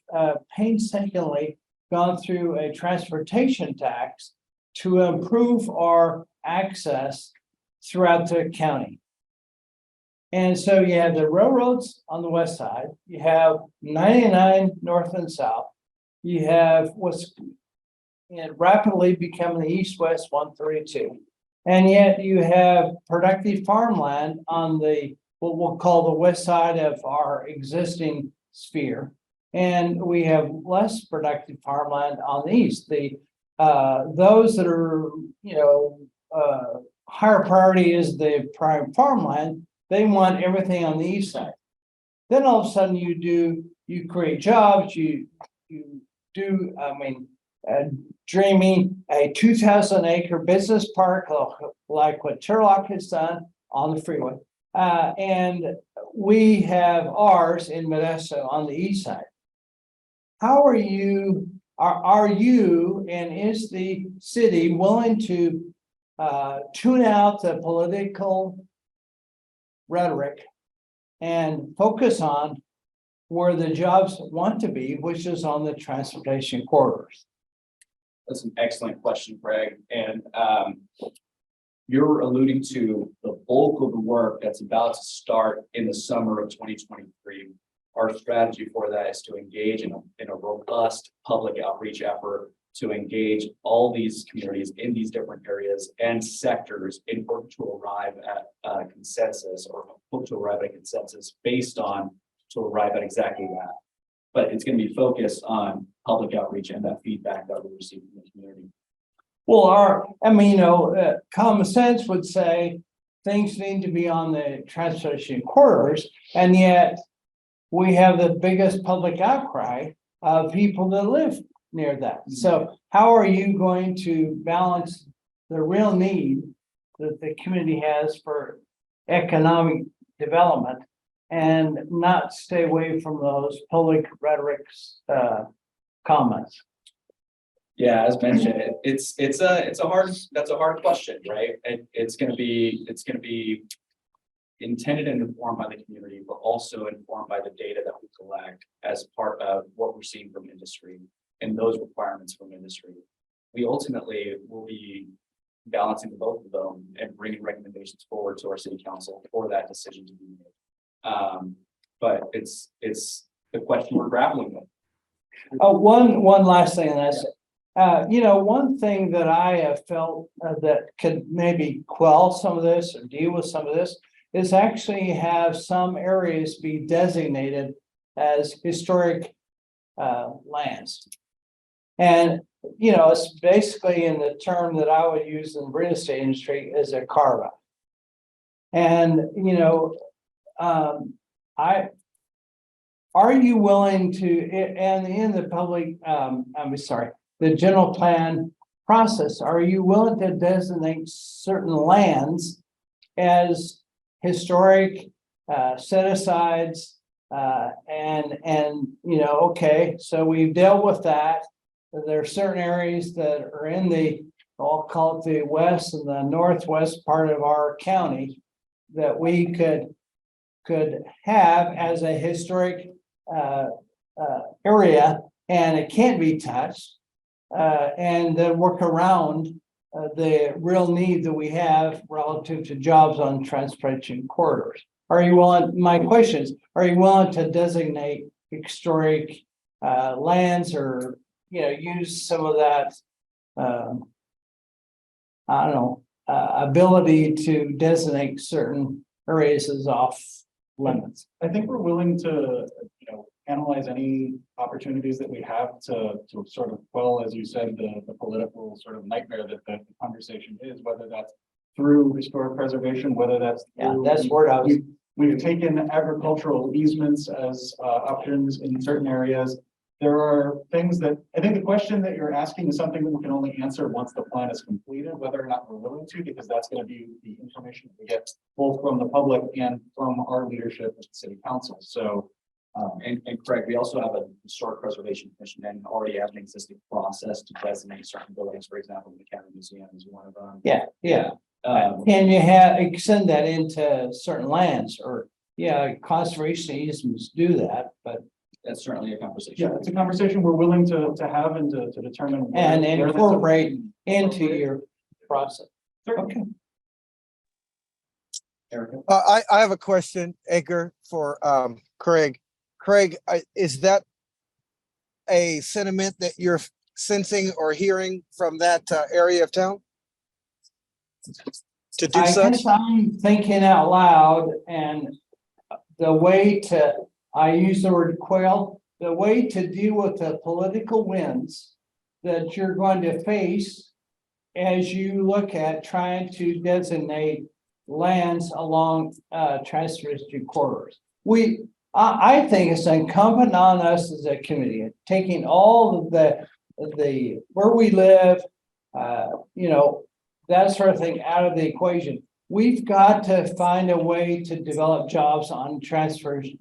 S19: painstakingly gone through a transportation tax to improve our access throughout the county. And so you have the railroads on the west side, you have 99 north and south, you have what's rapidly becoming the east-west 132. And yet you have productive farmland on the, what we'll call the west side of our existing sphere. And we have less productive farmland on the east. Those that are, higher priority is the prime farmland. They want everything on the east side. Then all of a sudden you create jobs, you dreaming a 2,000 acre business park like what Turlock has done on the freeway. And we have ours in Modesto on the east side. How are you and is the city willing to tune out the political rhetoric and focus on where the jobs want to be, which is on the transportation corridors?
S17: That's an excellent question, Craig. And you're alluding to the bulk of the work that's about to start in the summer of 2023. Our strategy for that is to engage in a robust public outreach effort to engage all these communities in these different areas and sectors in order to arrive at a consensus, or hope to arrive at a consensus based on to arrive at exactly that. But it's going to be focused on public outreach and that feedback that we receive from the community.
S19: Well, common sense would say things need to be on the transportation corridors, and yet we have the biggest public outcry of people that live near that. So how are you going to balance the real need that the community has for economic development and not stay away from those public rhetorics, comments?
S17: Yeah, as mentioned, that's a hard question, right? It's gonna be intended and informed by the community, but also informed by the data that we collect as part of what we're seeing from industry and those requirements from industry. We ultimately will be balancing both of them and bringing recommendations forward to our city council for that decision to be made. But it's the question we're grappling with.
S19: Oh, one last thing, and that's, one thing that I have felt that could maybe quell some of this or deal with some of this is actually have some areas be designated as historic lands. And, it's basically in the term that I would use in the real estate industry is a carve out. And, are you willing to, and in the public, the general plan process, are you willing to designate certain lands as historic set asides? Okay, so we've dealt with that. There are certain areas that are in the, I'll call it the west and the northwest part of our county that we could have as a historic area, and it can't be touched, and then work around the real need that we have relative to jobs on transportation corridors. Are you willing, my question is, are you willing to designate historic lands, or use some of that ability to designate certain areas as off limits?
S6: I think we're willing to, analyze any opportunities that we have to sort of quell, as you said, the political sort of nightmare that the conversation is, whether that's through historic preservation, whether that's through,
S19: that's where I was.
S6: We've taken agricultural easements as options in certain areas. There are things that, I think the question that you're asking is something that we can only answer once the plan is completed, whether or not we're willing to, because that's going to be the information we get both from the public and from our leadership at the city council. So,
S17: and Craig, we also have a historic preservation commission and already have an existing process to designate certain buildings. For example, the County Museum is one of them.
S19: Yeah.
S17: Um,
S19: Can you extend that into certain lands, or conservation easements do that, but
S17: that's certainly a conversation.
S6: yeah, it's a conversation we're willing to have and to determine.
S19: and
S6: where that's
S19: incorporate into your process. Okay.
S17: Erica?
S15: I have a question, Edgar, for Craig. Craig, is that a sentiment that you're sensing or hearing from that area of town? To do
S19: I
S15: such?
S19: guess I'm thinking out loud, and the way to, I use the word quail, the way to deal with the political winds that you're going to face as you look at trying to designate lands along transportation corridors. I think it's incumbent on us as a committee, taking all of the, where we live, you know, that sort of thing out of the equation. We've got to find a way to develop jobs on transportation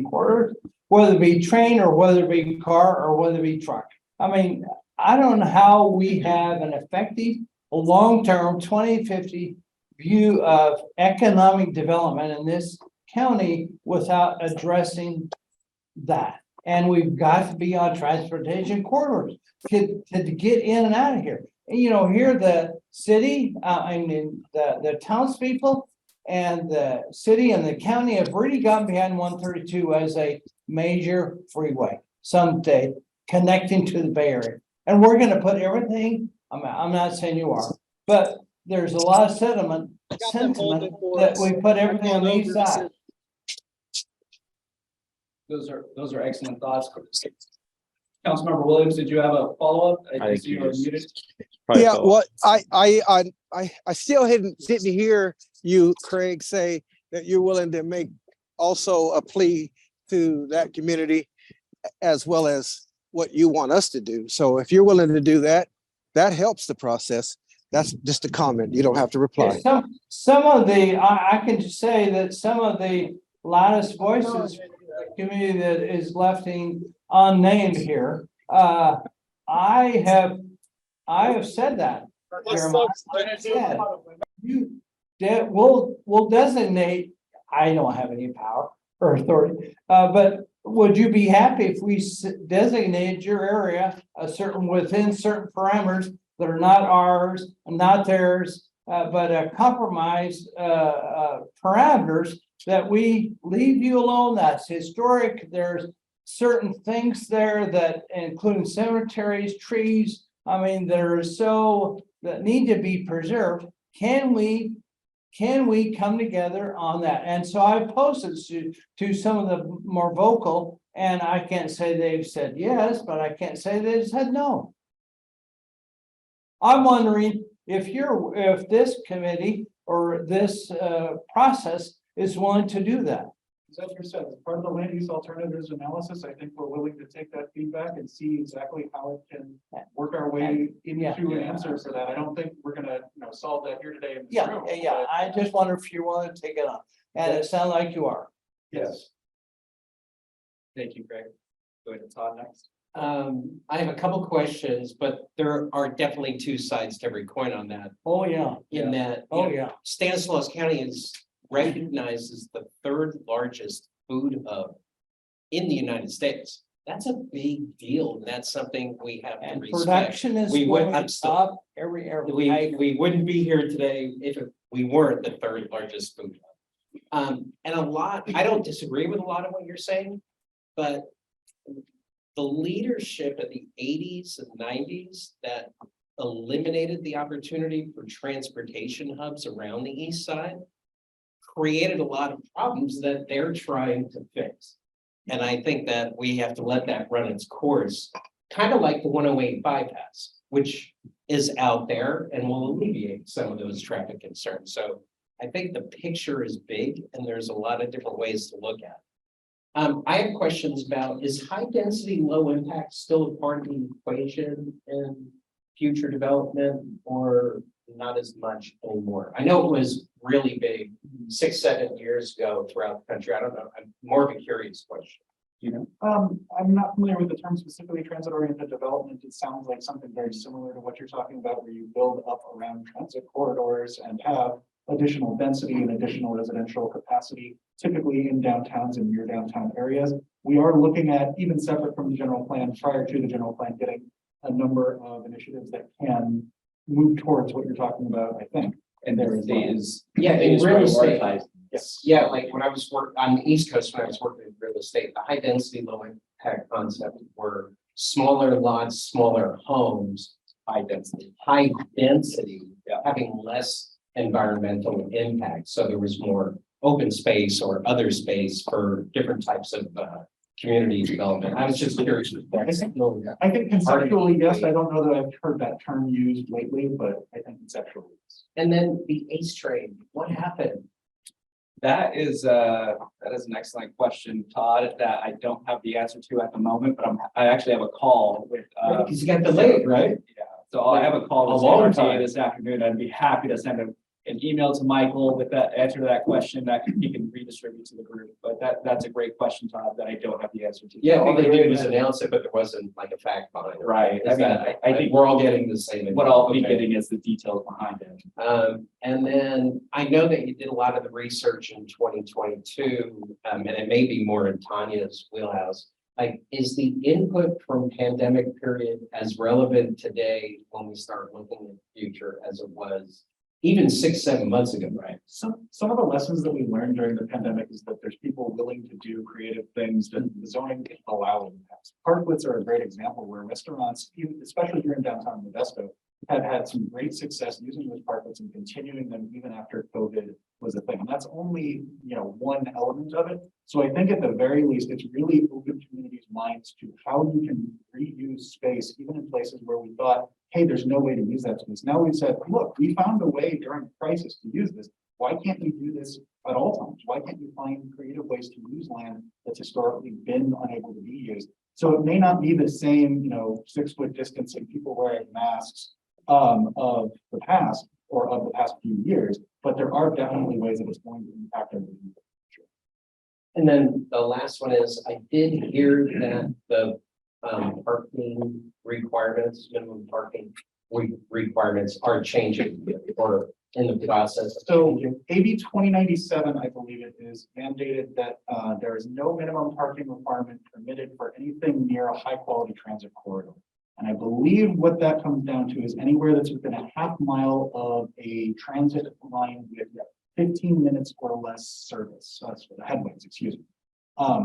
S19: corridors, whether it be train or whether it be car or whether it be truck. I mean, I don't know how we have an effective, long-term 2050 view of economic development in this county without addressing that. And we've got to be on transportation corridors to get in and out of here. And, you know, here the city, the townspeople and the city and the county have really gotten behind 132 as a major freeway someday connecting to the Bay Area. And we're gonna put everything, I'm not saying you are, but there's a lot of sentiment that we put everything on the east side.
S17: Those are excellent thoughts. Councilmember Williams, did you have a follow-up?
S1: I think
S17: see
S1: you
S17: were
S1: just-
S17: muted.
S15: Yeah, well, I still didn't hear you, Craig, say that you're willing to make also a plea to that community as well as what you want us to do. So if you're willing to do that, that helps the process. That's just a comment. You don't have to reply.
S19: Some of the, I can just say that some of the loudest voices in the community that is left unnamed here, I have said that. Jeremiah. I said, we'll designate, I don't have any power or authority, but would you be happy if we designated your area within certain parameters that are not ours, not theirs, but compromised parameters that we leave you alone? That's historic. There's certain things there that including cemeteries, trees, I mean, that need to be preserved. Can we come together on that? And so I posted to some of the more vocal, and I can't say they've said yes, but I can't say they've said no. I'm wondering if this committee or this process is willing to do that.
S6: As Edgar said, as part of the land use alternatives analysis, I think we're willing to take that feedback and see exactly how it can work our way into an answer for that. I don't think we're gonna, solve that here today in this
S19: Yeah,
S6: room.
S19: yeah, I just wonder if you're willing to take it on, and it sounds like you are.
S6: Yes.
S17: Thank you, Greg. Go ahead to Todd next.
S18: I have a couple questions, but there are definitely two sides to every coin on that.
S19: Oh, yeah.
S18: In that,
S19: Oh, yeah.
S18: Stanislaus County is recognized as the third largest food hub in the United States. That's a big deal, and that's something we have to
S19: And
S18: respect.
S19: production is
S18: We would,
S19: going
S18: I'm still,
S19: up every.
S18: we wouldn't be here today if we weren't the third largest food hub. And I don't disagree with a lot of what you're saying, but the leadership of the 80s and 90s that eliminated the opportunity for transportation hubs around the east side created a lot of problems that they're trying to fix. And I think that we have to let that run its course, kind of like the 108 bypass, which is out there and will alleviate some of those traffic concerns. So I think the picture is big and there's a lot of different ways to look at it. I have questions about, is high density, low impact still a part of the equation in future development or not as much anymore? I know it was really big 6-7 years ago throughout the country. I don't know. I'm more of a curious question.
S6: I'm not familiar with the term specifically transit-oriented development. It sounds like something very similar to what you're talking about, where you build up around transit corridors and have additional density and additional residential capacity, typically in downtowns and near downtown areas. We are looking at, even separate from the general plan, prior to the general plan, getting a number of initiatives that can move towards what you're talking about, I think.
S17: And there is.
S18: Yeah, in real estate.
S6: Yes.
S18: Yeah, like when I was working on the East Coast, when I was working in real estate, the high density, low impact concept were smaller lots, smaller homes, high density, having less environmental impact. So there was more open space or other space for different types of community development. I was just curious.
S6: I think conceptually, yes. I don't know that I've heard that term used lately, but I think conceptually. Yes.
S18: And then the ACE train, what happened?
S17: That is an excellent question, Todd, that I don't have the answer to at the moment, but I actually have a call with.
S18: Because you got delayed, right?
S17: Yeah, so I have a call with
S18: A long
S17: CRTA
S18: time.
S17: this afternoon. I'd be happy to send an email to Michael with that answer to that question that he can redistribute to the group. But that's a great question, Todd, that I don't have the answer to.
S18: Yeah, all they did was announce it, but there wasn't like a fact behind it.
S17: Right. I
S18: Is
S17: mean,
S18: that-
S17: I think
S18: we're all getting the same.
S17: what I'll be
S18: Okay.
S17: getting is the details behind it.
S18: And then I know that you did a lot of the research in 2022, and it may be more in Tanya's wheelhouse. Like, is the input from pandemic period as relevant today when we start looking at the future as it was even 6, 7 months ago?
S5: Right. Some of the lessons that we learned during the pandemic is that there's people willing to do creative things that the zoning didn't allow in the past. Parklets are a great example where restaurants, especially here in downtown Modesto, have had some great success using those parklets and continuing them even after COVID was a thing. And that's only, one element of it. So I think at the very least, it's really opened communities' minds to how you can reuse space, even in places where we thought, hey, there's no way to use that space. Now we've said, look, we found a way during a crisis to use this. Why can't we do this at all times? Why can't you find creative ways to use land that's historically been unable to be used? So it may not be the same, 6-foot distancing, people wearing masks of the past or of the past few years, but there are definitely ways that it's going to impact our future.
S18: And then the last one is, I did hear that the parking requirements, minimum parking requirements are changing or in the process.
S5: So AB 2097, I believe it is mandated that there is no minimum parking requirement permitted for anything near a high quality transit corridor. And I believe what that comes down to is anywhere that's within a half mile of a transit line with 15 minutes or less service. So that's for the headwinds, excuse me.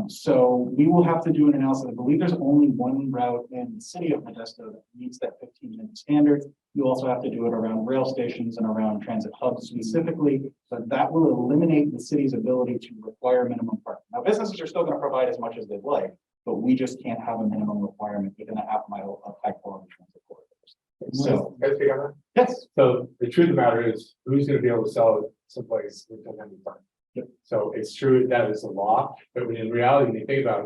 S5: So we will have to do an analysis. I believe there's only one route in the city of Modesto that meets that 15-minute standard. You also have to do it around rail stations and around transit hubs specifically, but that will eliminate the city's ability to require minimum parking. Now, businesses are still going to provide as much as they'd like, but we just can't have a minimum requirement within a half mile of high quality transit corridors. So, yes.
S20: So the truth of the matter is, who's gonna be able to sell it someplace with no minimum parking? So it's true that is the law, but when in reality, when you think about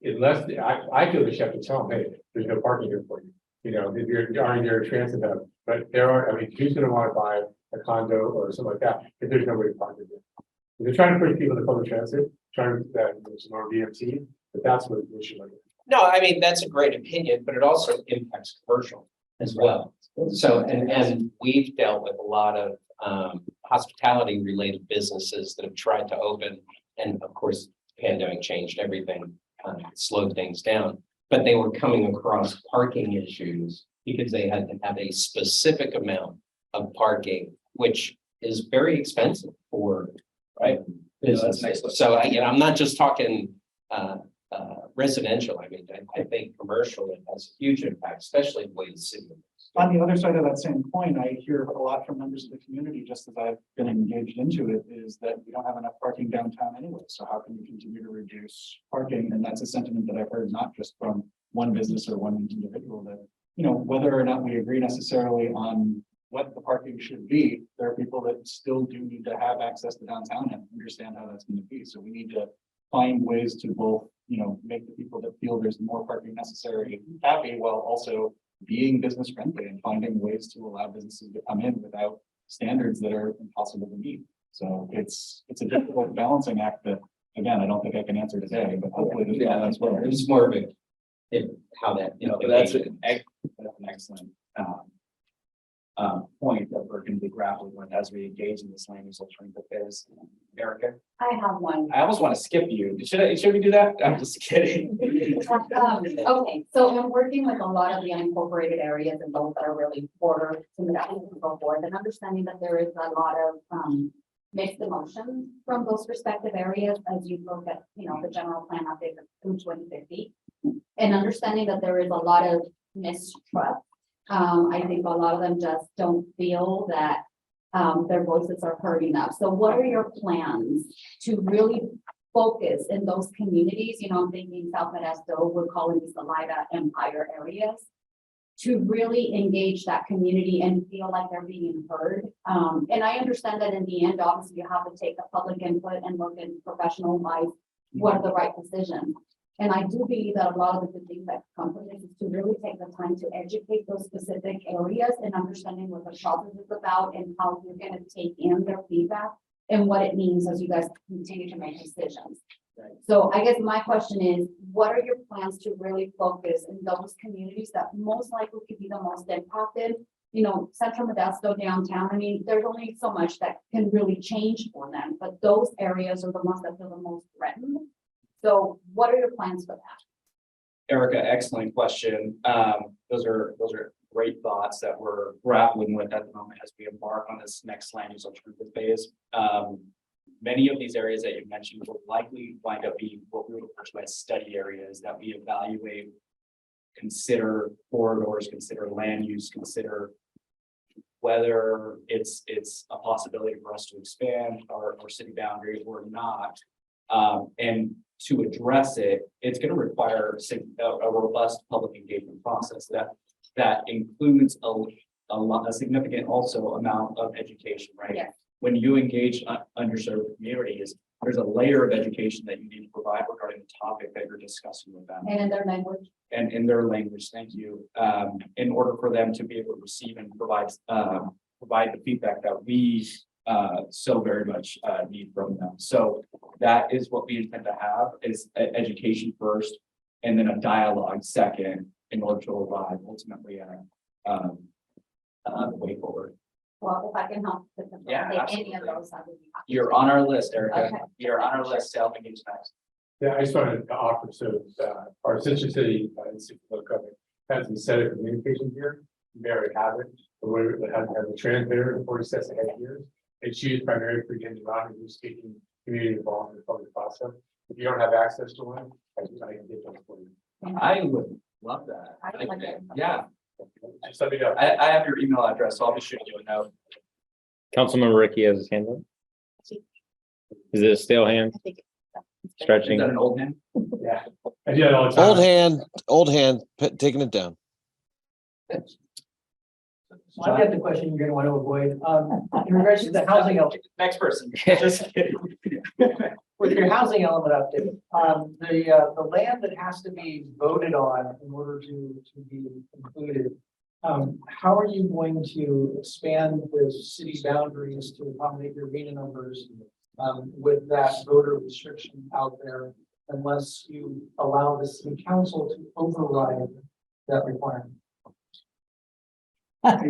S20: it, unless, I feel the chef to tell them, hey, there's no parking here for you. If you're a transit hub, but there are, who's gonna wanna buy a condo or something like that, if there's nobody to park it in? They're trying to push people to public transit, trying to, there's more VMT, but that's what we should look at.
S18: No, that's a great opinion, but it also impacts commercial as well. So, and we've dealt with a lot of hospitality related businesses that have tried to open. And of course, the pandemic changed everything, slowed things down, but they were coming across parking issues because they had to have a specific amount of parking, which is very expensive for, right? Businesses. So, I'm not just talking residential. I think commercial, it has a huge impact, especially the way the city.
S5: On the other side of that same coin, I hear a lot from members of the community, just as I've been engaged into it, is that we don't have enough parking downtown anyway. So how can we continue to reduce parking? And that's a sentiment that I've heard not just from one business or one individual, that, whether or not we agree necessarily on what the parking should be, there are people that still do need to have access to downtown and understand how that's going to be. So we need to find ways to both, make the people that feel there's more parking necessary happy, while also being business friendly and finding ways to allow businesses to come in without standards that are impossible to meet. So it's a difficult balancing act that, again, I don't think I can answer today, but hopefully there's balance where
S18: It's more of how that.
S17: That's an excellent point that we're going to be grappling with as we engage in this land use alternative phase. Erica,
S3: I have one.
S17: I almost want to skip you. Should we do that? I'm just kidding.
S3: Okay, so I'm working with a lot of the unincorporated areas and those that are really border to the and so forth, and understanding that there is a lot of mixed emotions from those respective areas as you look at, the general plan update through 2050, and understanding that there is a lot of mistrust. I think a lot of them just don't feel that their voices are heard enough. So what are your plans to really focus in those communities? I'm thinking South Modesto, we're calling these the Lida Empire areas. to really engage that community and feel like they're being heard. And I understand that in the end, obviously, you have to take the public input and look in professional life, what are the right decisions. And I do believe that a lot of the good things that come from this is to really take the time to educate those specific areas and understanding what the process is about and how you're going to take in their feedback and what it means as you guys continue to make decisions. So I guess my question is, what are your plans to really focus in those communities that most likely could be the most impacted? You know, Central Modesto downtown, I mean, there's only so much that can really change for them, but those areas are the ones that feel the most threatened. So what are your plans for that?
S17: Erica, excellent question. Those are great thoughts that we're grappling with at the moment as we embark on this next land use alternative phase. Many of these areas that you mentioned will likely wind up being what we refer to as study areas that we evaluate, consider corridors, consider land use, consider whether it's a possibility for us to expand our city boundary or not. And to address it, it's going to require a robust public engagement process that includes a significant also amount of education, right?
S3: Yes.
S17: When you engage underserved communities, there's a layer of education that you need to provide regarding the topic that you're discussing with them.
S3: And in their language?
S17: And in their language, thank you, in order for them to be able to receive and provide the feedback that we so very much need from them. So that is what we intend to have, is education first, and then a dialogue second, in order to arrive ultimately at the way forward.
S3: Well, if I can help to
S17: Yeah,
S3: facilitate any of
S17: absolutely.
S3: those, I would be happy.
S17: You're on our list, Erica.
S3: Okay.
S17: You're on our list to help engage next.
S20: Yeah, I just wanted to offer, so, our Citrus City, has a set of communication here. We already have it, but we have a transmitter and 40 sets of head gears. It's used primarily for getting around and speaking community involved in the public process. If you don't have access to one, I can get those for you.
S17: I would love that.
S3: I would like it.
S17: Yeah,
S20: Just let me know.
S17: I have your email address, so I'll be shooting you a note.
S1: Councilmember Ricky has his hand up. Is it a stale hand?
S17: Is
S1: Stretching?
S17: that an old man?
S20: Yeah. I do that all the time.
S10: Old hand, taking it down.
S19: So I get the question you're gonna want to avoid, in regards to the housing element,
S17: Next person.
S19: just kidding. With your housing element update, the land that has to be voted on in order to be included. How are you going to expand the city boundaries to accommodate your arena numbers? With that voter restriction out there, unless you allow the city council to override that requirement?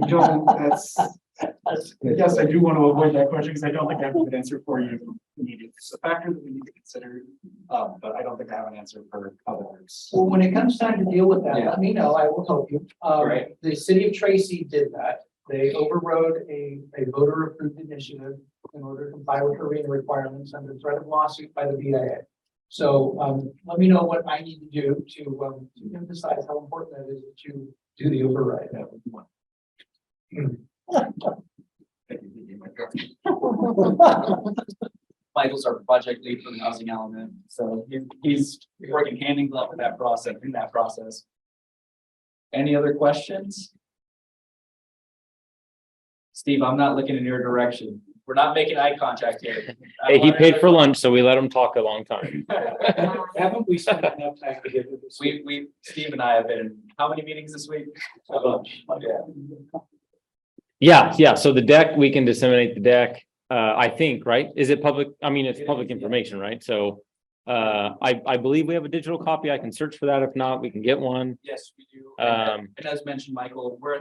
S6: John, yes, I do want to avoid that question because I don't think I have a good answer for you immediately. It's a factor that we need to consider, but I don't think I have an answer for others.
S19: Well, when it comes time to deal with that,
S17: Yeah.
S19: let me know, I will help you.
S17: Right.
S19: The city of Tracy did that. They overrode a voter approved initiative in order to comply with arena requirements under threat of lawsuit by the BIA. So, let me know what I need to do to emphasize how important that is that you do the override.
S17: Michael's our project lead for the housing element, so he's working hand in glove with that process. Any other questions? Steve, I'm not looking in your direction. We're not making eye contact here.
S1: Hey, he paid for lunch, so we let him talk a long time.
S6: Haven't we spent enough time to get to this?
S17: Steve and I have been in how many meetings this week? A bunch.
S1: Yeah, so the deck, we can disseminate the deck, I think, right? Is it public? I mean, it's public information, right? So I believe we have a digital copy. I can search for that. If not, we can get one.
S17: Yes, we do. And as mentioned, Michael, we're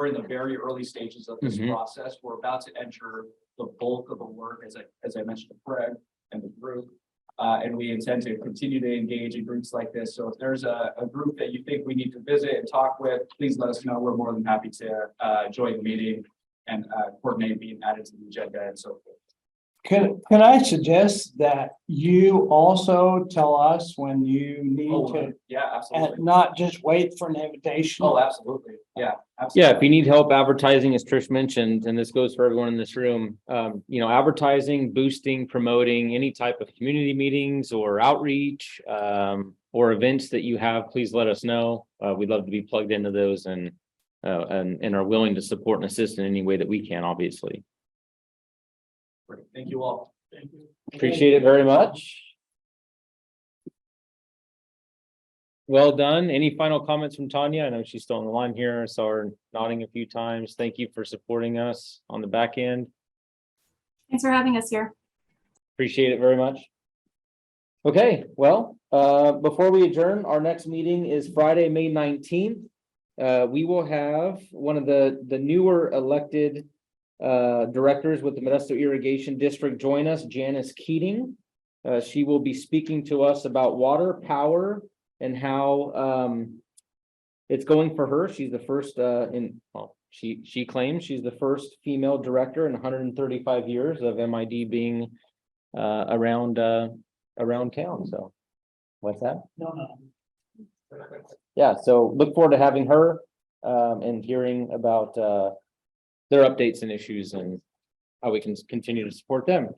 S17: in the very early stages of this process. We're about to enter the bulk of the work, as I mentioned to Craig and the group. And we intend to continue to engage in groups like this. So if there's a group that you think we need to visit and talk with, please let us know. We're more than happy to join the meeting and coordinate being added to the agenda and so forth.
S19: Can I suggest that you also tell us when you need to,
S17: Yeah, absolutely.
S19: and not just wait for an invitation?
S17: Oh, absolutely. Yeah.
S1: Yeah, if you need help advertising, as Trish mentioned, and this goes for everyone in this room, advertising, boosting, promoting any type of community meetings or outreach, or events that you have, please let us know. We'd love to be plugged into those and and are willing to support and assist in any way that we can, obviously.
S17: Great. Thank you all.
S6: Thank you.
S1: Appreciate it very much. Well done. Any final comments from Tanya? I know she's still on the line here. I saw her nodding a few times. Thank you for supporting us on the back end.
S8: Thanks for having us here.
S1: Appreciate it very much. Okay, well, before we adjourn, our next meeting is Friday, May 19th. We will have one of the newer elected directors with the Modesto Irrigation District join us, Janice Keating. She will be speaking to us about water, power, and how it's going for her. She's the first she claims she's the first female director in 135 years of MID being around town. So what's that?
S6: No.
S1: Yeah, so look forward to having her and hearing about their updates and issues and how we can continue to support them.